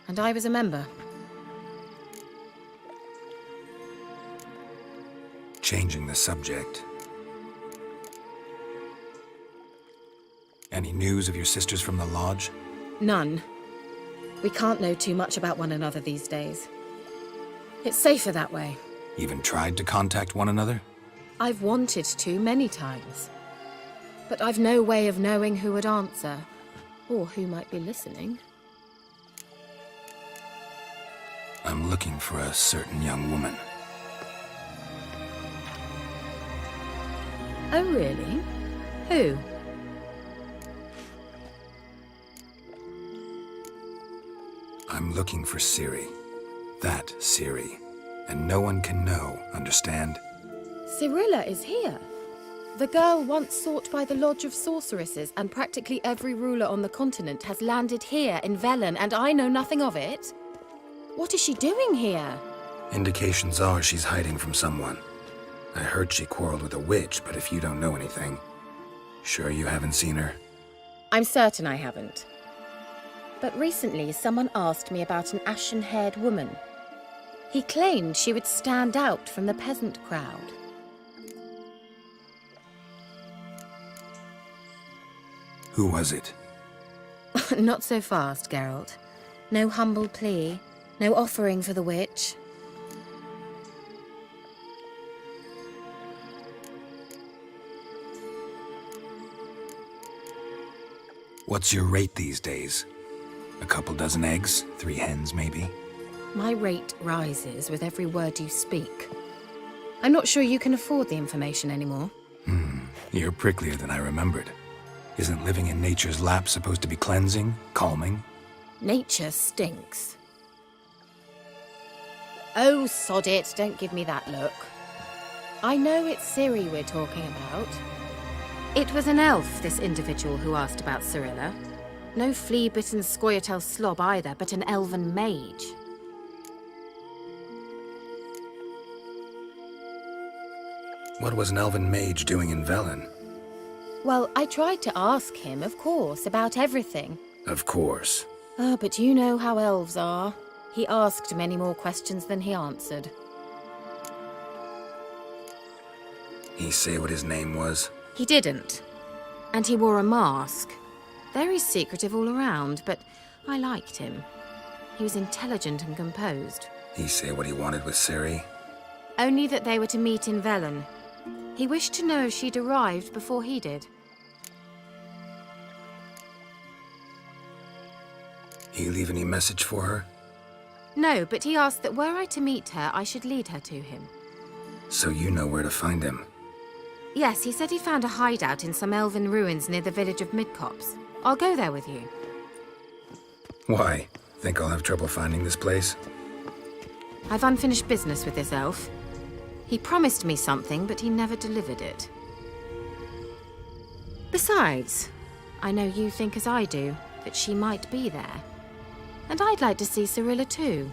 And I was a member. Changing the subject. Any news of your sisters from the lodge? None. We can't know too much about one another these days. It's safer that way. Even tried to contact one another? I've wanted to many times. But I've no way of knowing who would answer, or who might be listening. I'm looking for a certain young woman. Oh, really? Who? I'm looking for Ciri. That Ciri. And no one can know, understand? Cyrilla is here. The girl once sought by the Lodge of Sorceresses, and practically every ruler on the continent has landed here in Velen, and I know nothing of it. What is she doing here? Indications are she's hiding from someone. I heard she quarreled with a witch, but if you don't know anything, sure you haven't seen her? I'm certain I haven't. But recently someone asked me about an ashen-haired woman. He claimed she would stand out from the peasant crowd. Who was it? Not so fast, Geralt. No humble plea, no offering for the witch. What's your rate these days? A couple dozen eggs? 3 hens, maybe? My rate rises with every word you speak. I'm not sure you can afford the information anymore. You're pricklier than I remembered. Isn't living in nature's lap supposed to be cleansing, calming? Nature stinks. Oh, sod it, don't give me that look. I know it's Ciri we're talking about. It was an elf, this individual who asked about Cyrilla. No flea-bitten Scoia'tael slob either, but an elven mage. What was an elven mage doing in Velen? Well, I tried to ask him, of course, about everything. Of course. Oh, but you know how elves are. He asked many more questions than he answered. He say what his name was? He didn't. And he wore a mask. Very secretive all around, but I liked him. He was intelligent and composed. He say what he wanted with Ciri? Only that they were to meet in Velen. He wished to know if she'd arrived before he did. He leave any message for her? No, but he asked that were I to meet her, I should lead her to him. So you know where to find him? Yes, he said he found a hideout in some elven ruins near the village of Midcopse. I'll go there with you. Why? Think I'll have trouble finding this place? I've unfinished business with this elf. He promised me something, but he never delivered it. Besides, I know you think as I do, that she might be there. And I'd like to see Cyrilla too.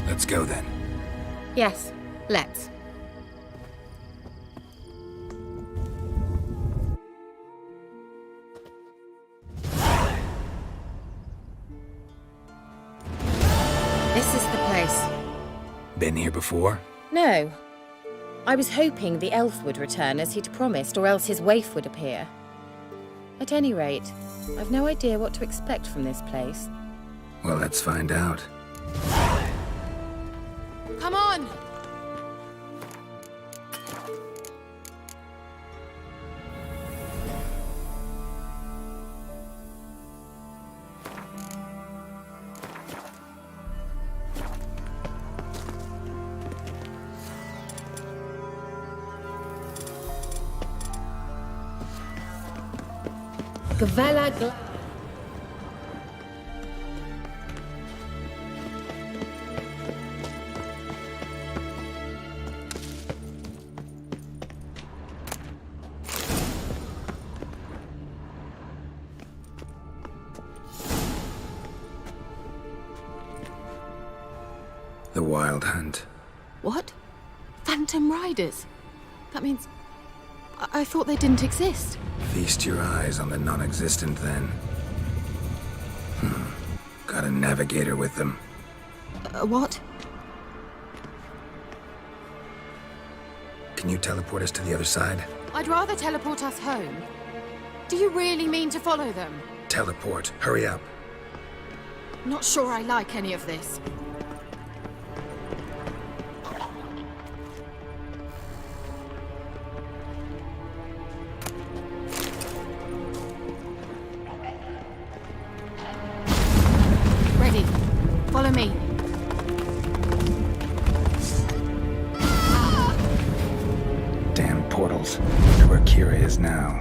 Let's go then. Yes, let's. This is the place. Been here before? No. I was hoping the elf would return as he'd promised, or else his waif would appear. At any rate, I've no idea what to expect from this place. Well, let's find out. Come on! Gavella The Wild Hunt. What? Phantom Riders? That means... I thought they didn't exist. Feast your eyes on the non-existent then. Got a navigator with them. What? Can you teleport us to the other side? I'd rather teleport us home. Do you really mean to follow them? Teleport. Hurry up. Not sure I like any of this. Ready. Follow me. Damn portals. Wonder where Kira is. is now.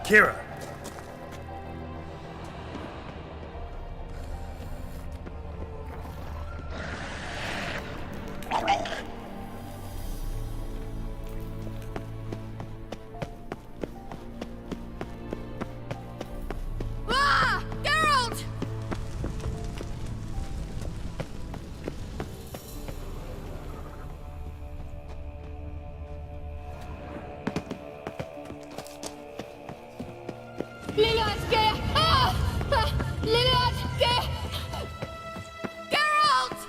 Kira. Ah! Geralt! Liliatke! Ah! Liliatke! Geralt!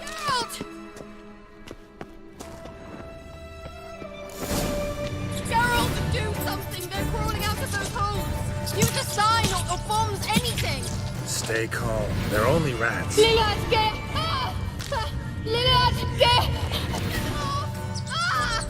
Geralt! Geralt, do something! They're crawling out of those holes! Use a sign or bombs, anything! Stay calm. They're only rats. Liliatke! Ah! Liliatke! Ah!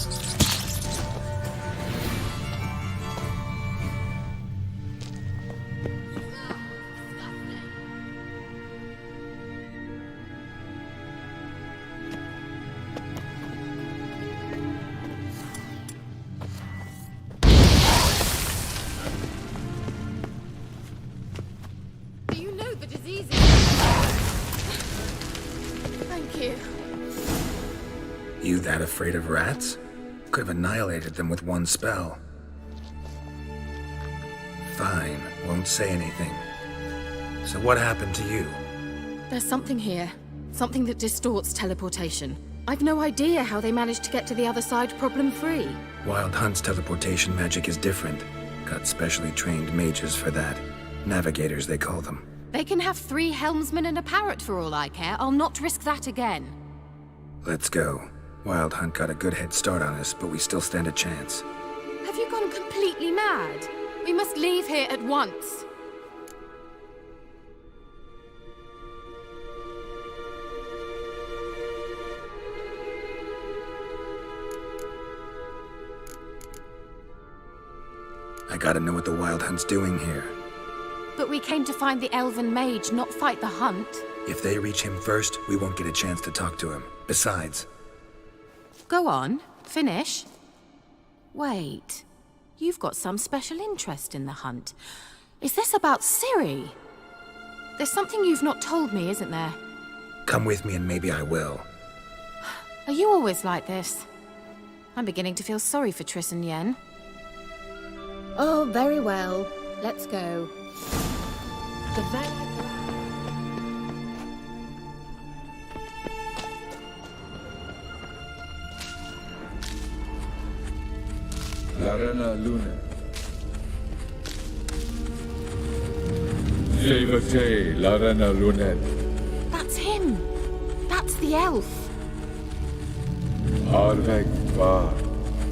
Do you know the diseases? Thank you. You that afraid of rats? Could have annihilated them with one spell. Fine, won't say anything. So what happened to you? There's something here. Something that distorts teleportation. I've no idea how they managed to get to the other side problem-free. Wild Hunt's teleportation magic is different. Got specially trained mages for that. Navigators, they call them. They can have 3 helmsmen and a parrot for all I care. I'll not risk that again. Let's go. Wild Hunt got a good head start on us, but we still stand a chance. Have you gone completely mad? We must leave here at once. I gotta know what the Wild Hunt's doing here. But we came to find the elven mage, not fight the hunt. If they reach him first, we won't get a chance to talk to him. Besides, Go on, finish. Wait, you've got some special interest in the hunt. Is this about Ciri? There's something you've not told me, isn't there? come with me and maybe I will. Are you always like this? I'm beginning to feel sorry for Triss and Yen. Oh, very well. Let's go. The Larena Luna. Levate, Larena Lunet. That's him! That's the elf! Arvek Va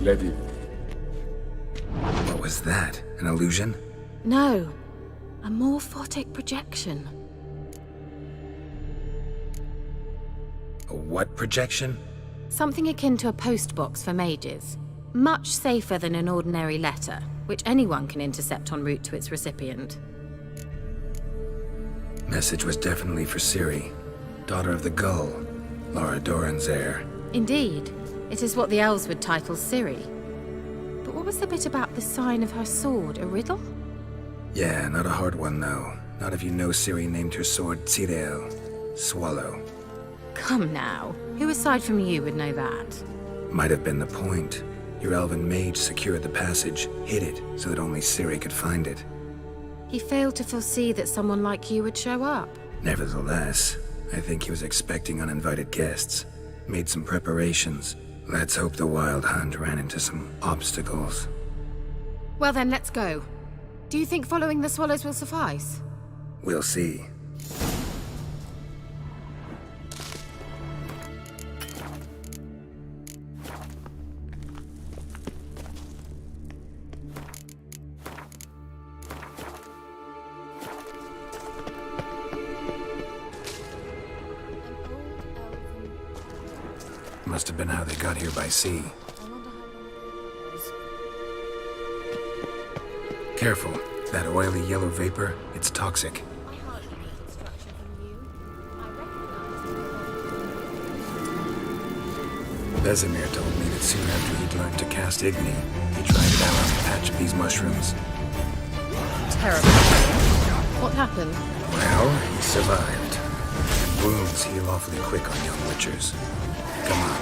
Ledi. What was that? An illusion? No, a morphotic projection. A what projection? Something akin to a postbox for mages. Much safer than an ordinary letter, which anyone can intercept en route to its recipient. Message was definitely for Ciri, daughter of the Gull, Lara Doran's heir. Indeed, it is what the elves would title Ciri. But what was the bit about the sign of her sword, a riddle? Yeah, not a hard one though. Not if you know Ciri named her sword Tirel, Swallow. Come now, who aside from you would know that? Might have been the point. Your elven mage secured the passage, hid it, so that only Ciri could find it. He failed to foresee that someone like you would show up. Nevertheless, I think he was expecting uninvited guests. Made some preparations. Let's hope the Wild Hunt ran into some obstacles. Well then, let's go. Do you think following the swallows will suffice? We'll see. Must have been how they got here by sea. Careful. That oily yellow vapor, it's toxic. Vesemir told me that soon after he'd learned to cast Igni, he tried it out on a patch of these mushrooms. Terrible. What happened? Well, he survived. Wounds heal awfully quick on young witchers. Come on.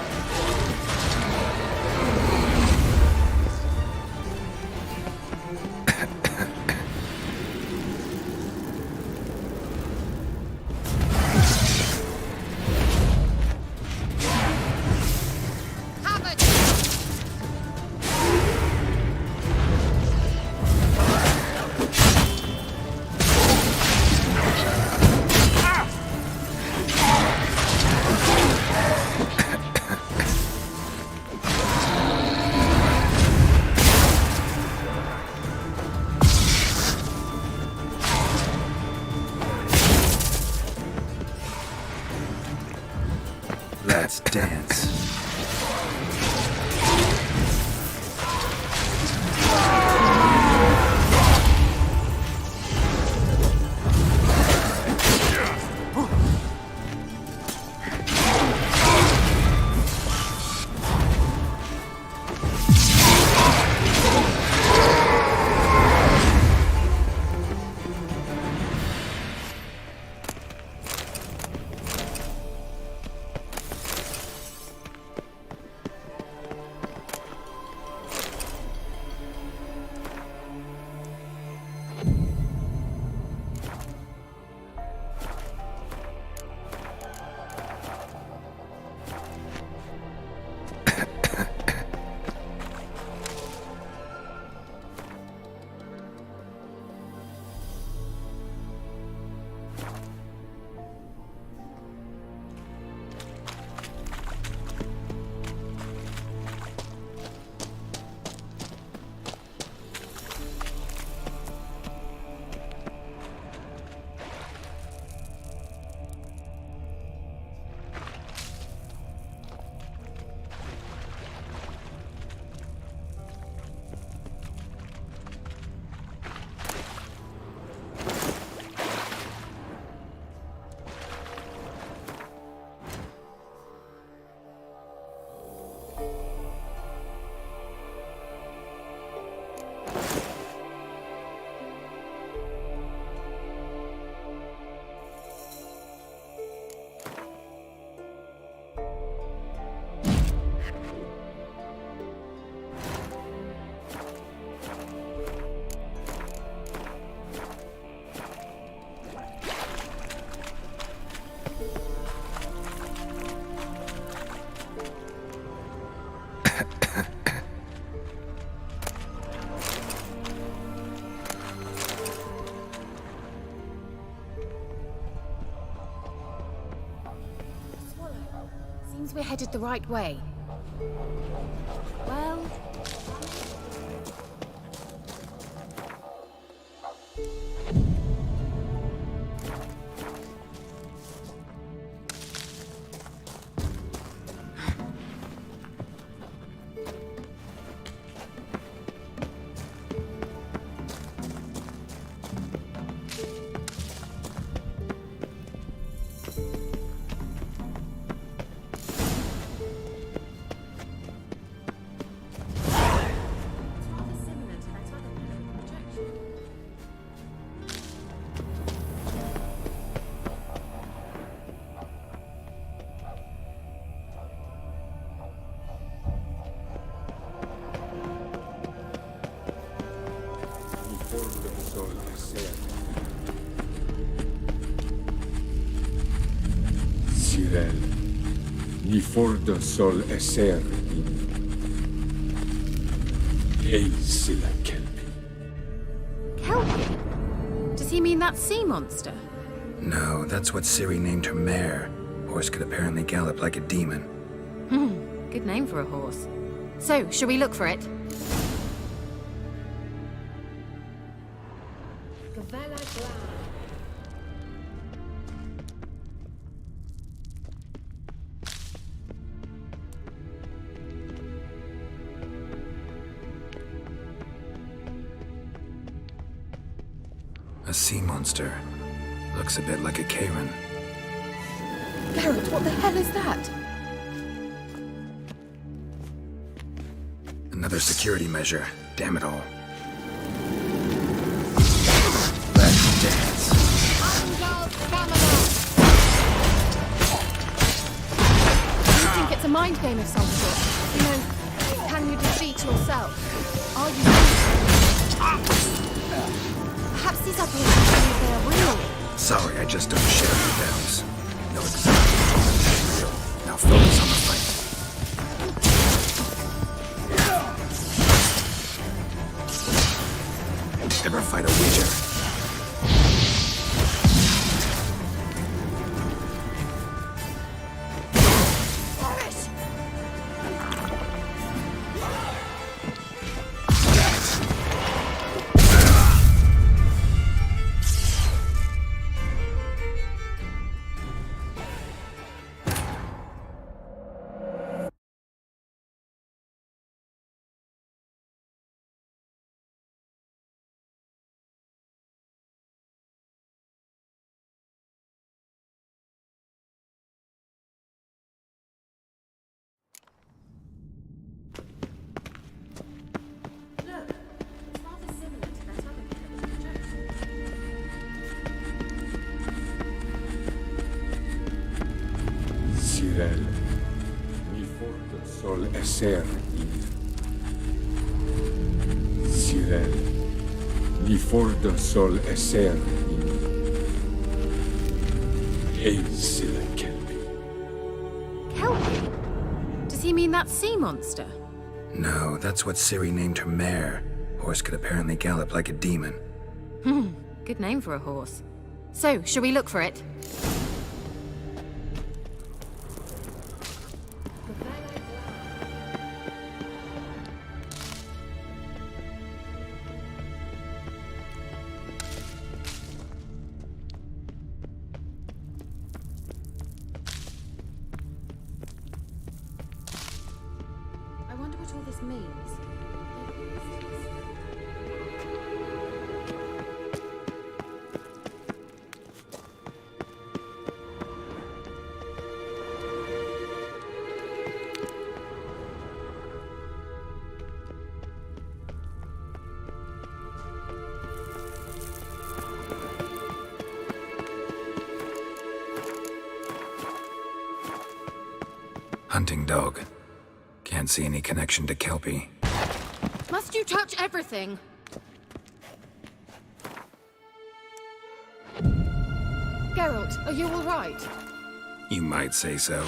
Let's dance. Seems we're headed the right way. Well... Sirel, ni fordo sol eser in. Eisila kelpi. Kelpie? Does he mean that sea monster? No, that's what Ciri named her mare. Horse could apparently gallop like a demon. Good name for a horse. So, shall we look for it? A sea monster. Looks a bit like a Karen. Geralt, what the hell is that? Another security measure. Damn it all. I think it's a mind game of some sort. You know, can you defeat yourself? Are you Perhaps these are things they are real. Sorry, I just don't share your doubts. Know exactly what's real. Now focus on the fight. Ever fight a Witcher? Sirel, mi forte sol esser id. Sirel, mi forte sol esser id. Ei sila kelpi. Kelpie? Does he mean that sea monster? No, that's what Ciri named her mare. Horse could apparently gallop like a demon. Good name for a horse. So, shall we look for it? I wonder what all this means. Hunting dog. Can't see any connection to Kelpie. Must you touch everything? Geralt, are you all right? You might say so.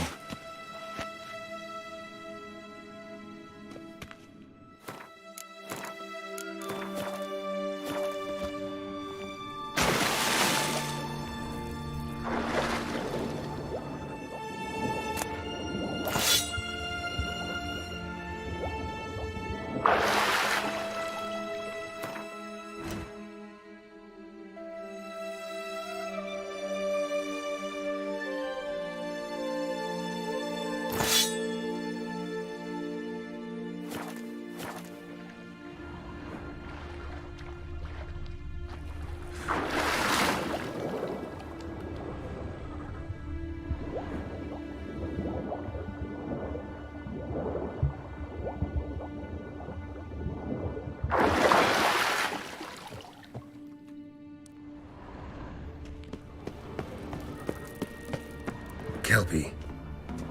Kelpie.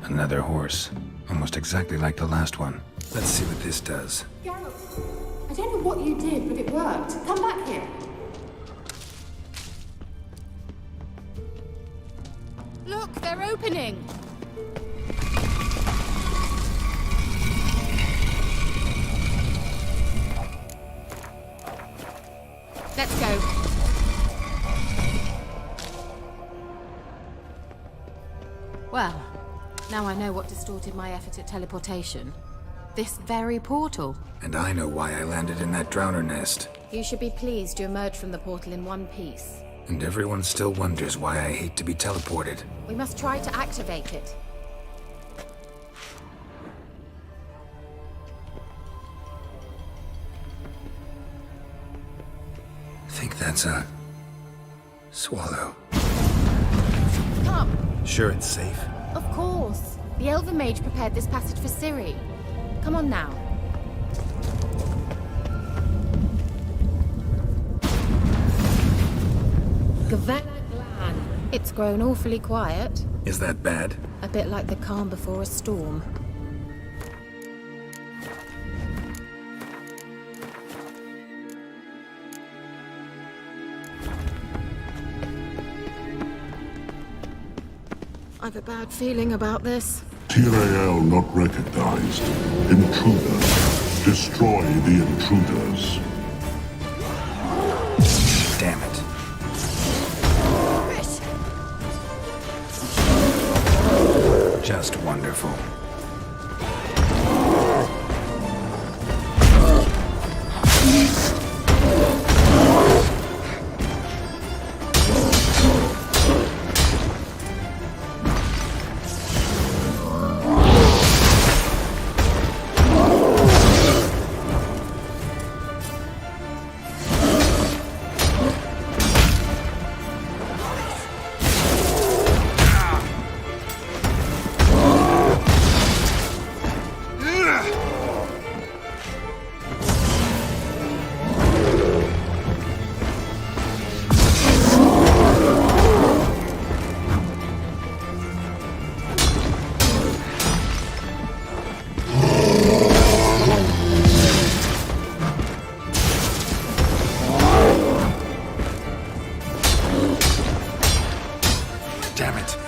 Another horse. Almost exactly like the last one. Let's see what this does. Geralt, I don't know what you did, but it worked. Come back here. Look, they're opening. Let's go. Well, now I know what distorted my effort at teleportation. This very portal. And I know why I landed in that drowner nest. You should be pleased you emerged from the portal in one piece. And everyone still wonders why I hate to be teleported. We must try to activate it. Think that's a Swallow. Come. Sure it's safe? Of course. The Elven Mage prepared this passage for Ciri. Come on now. Gavella Glan. It's grown awfully quiet. Is that bad? A bit like the calm before a storm. I've a bad feeling about this. Tyrael not recognized. Intruder. Destroy the intruders. Damn it. Just wonderful. Damn it.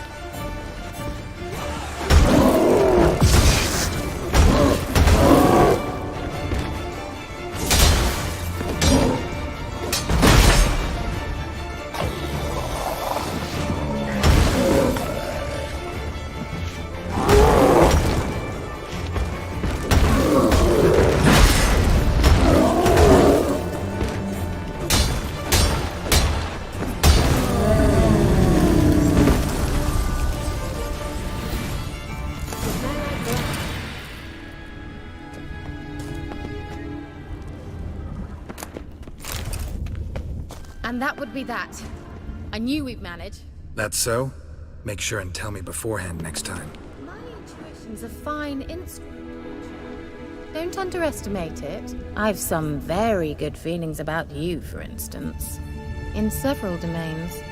And that would be that. I knew we'd manage. That's so? Make sure and tell me beforehand next time. My intuition's a fine instrument. Don't underestimate it. I've some very good feelings about you, for instance. In several domains.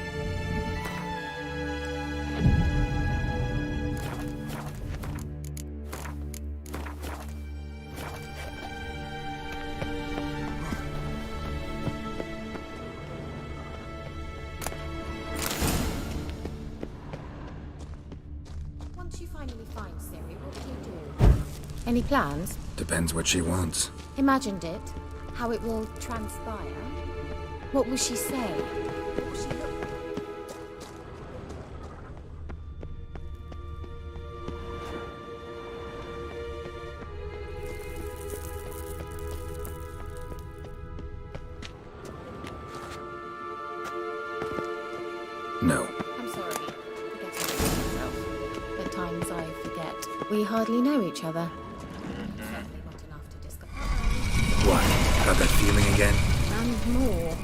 Once you finally find Ciri, what will you do? Any plans? Depends what she wants. Imagined it. How it will transpire. What will she say? What will she look like? No. I'm sorry. Forgetting myself. At times I forget. We hardly know each other. Certainly not enough to discuss. What? Got that feeling again? And more.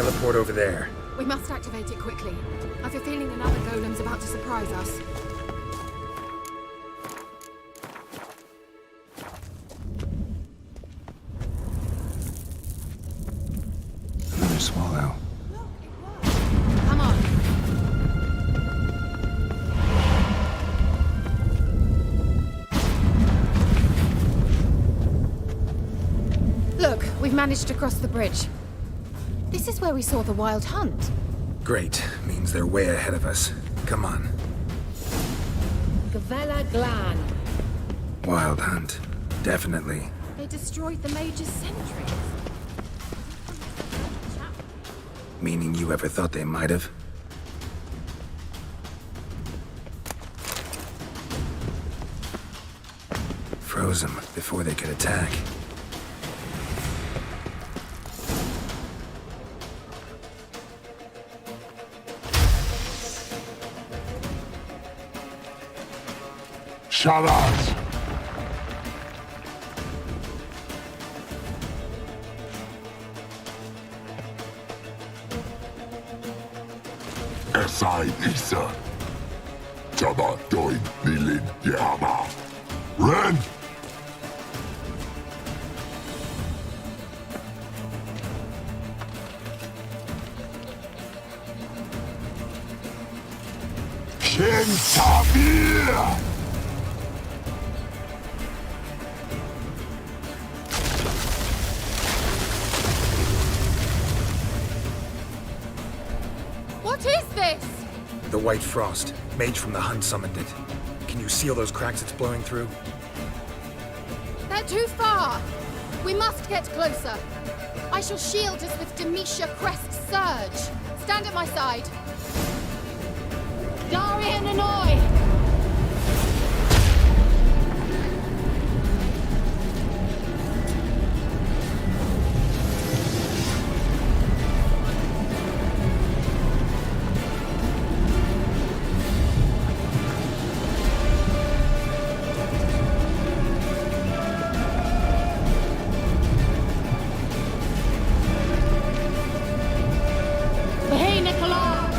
teleport over there. We must activate it quickly. I've a feeling another golem's about to surprise us. Another swallow. Come on. Look, we've managed to cross the bridge. This is where we saw the wild hunt. Great. Means they're way ahead of us. Come on. Gavella Glan. Wild hunt. Definitely. They destroyed the Mage's sentries. Meaning you ever thought they might have? Froze them before they could attack. Sharaz! Esai Isa. Jabba Doin Nilin Yama. Ren! Shin Tabir! What is this? The White Frost. Mage from the hunt summoned it. Can you see all those cracks it's blowing through? They're too far. We must get closer. I shall shield us with Demetia Crest's surge. Stand at my side. Darian Annoy! Hey, Nicola!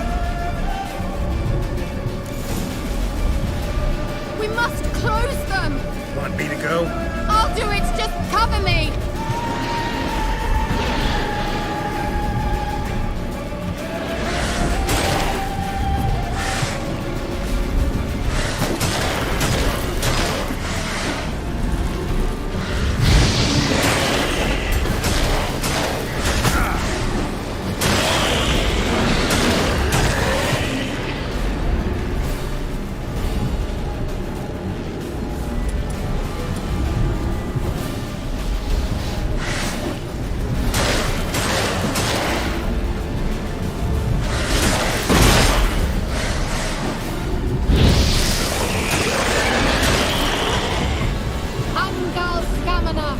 We must close them! Want me to go? I'll do it! Just cover me! Angal Scamina!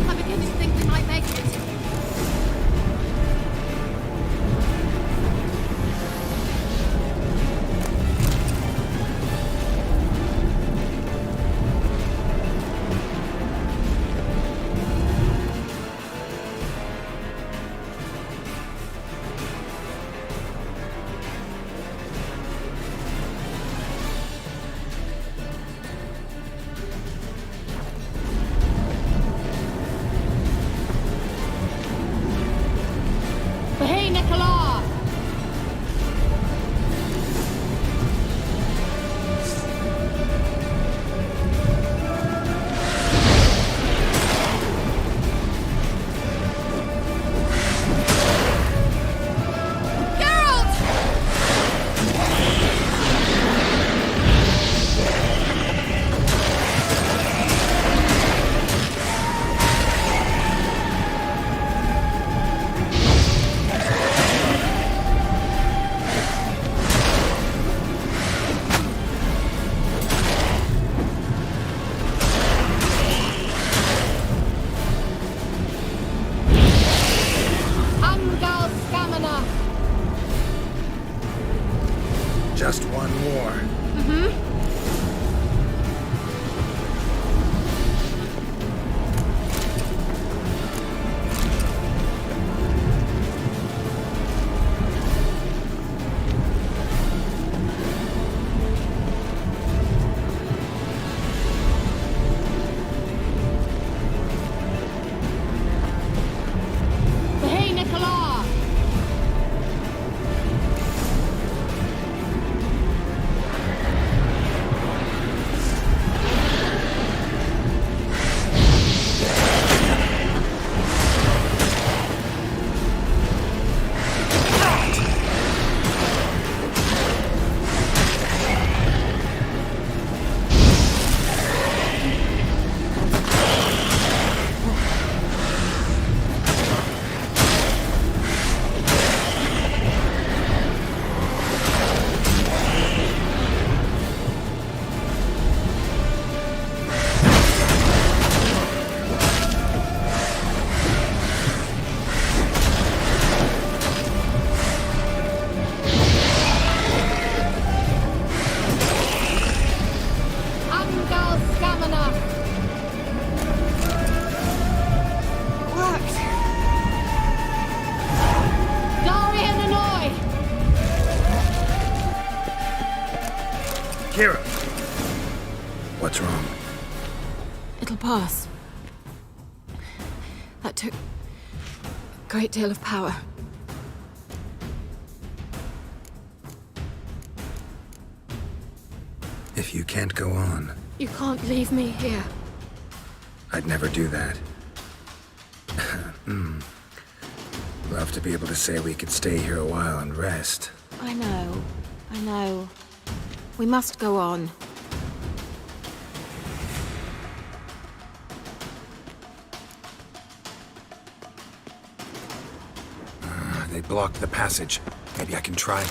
I begin to think we might make it. Kira! What's wrong? It'll pass. That took a great deal of power. If you can't go on, You can't leave me here. I'd never do that. Love to be able to say we could stay here a while and rest. I know. We must go on. They blocked the passage. Maybe I can try.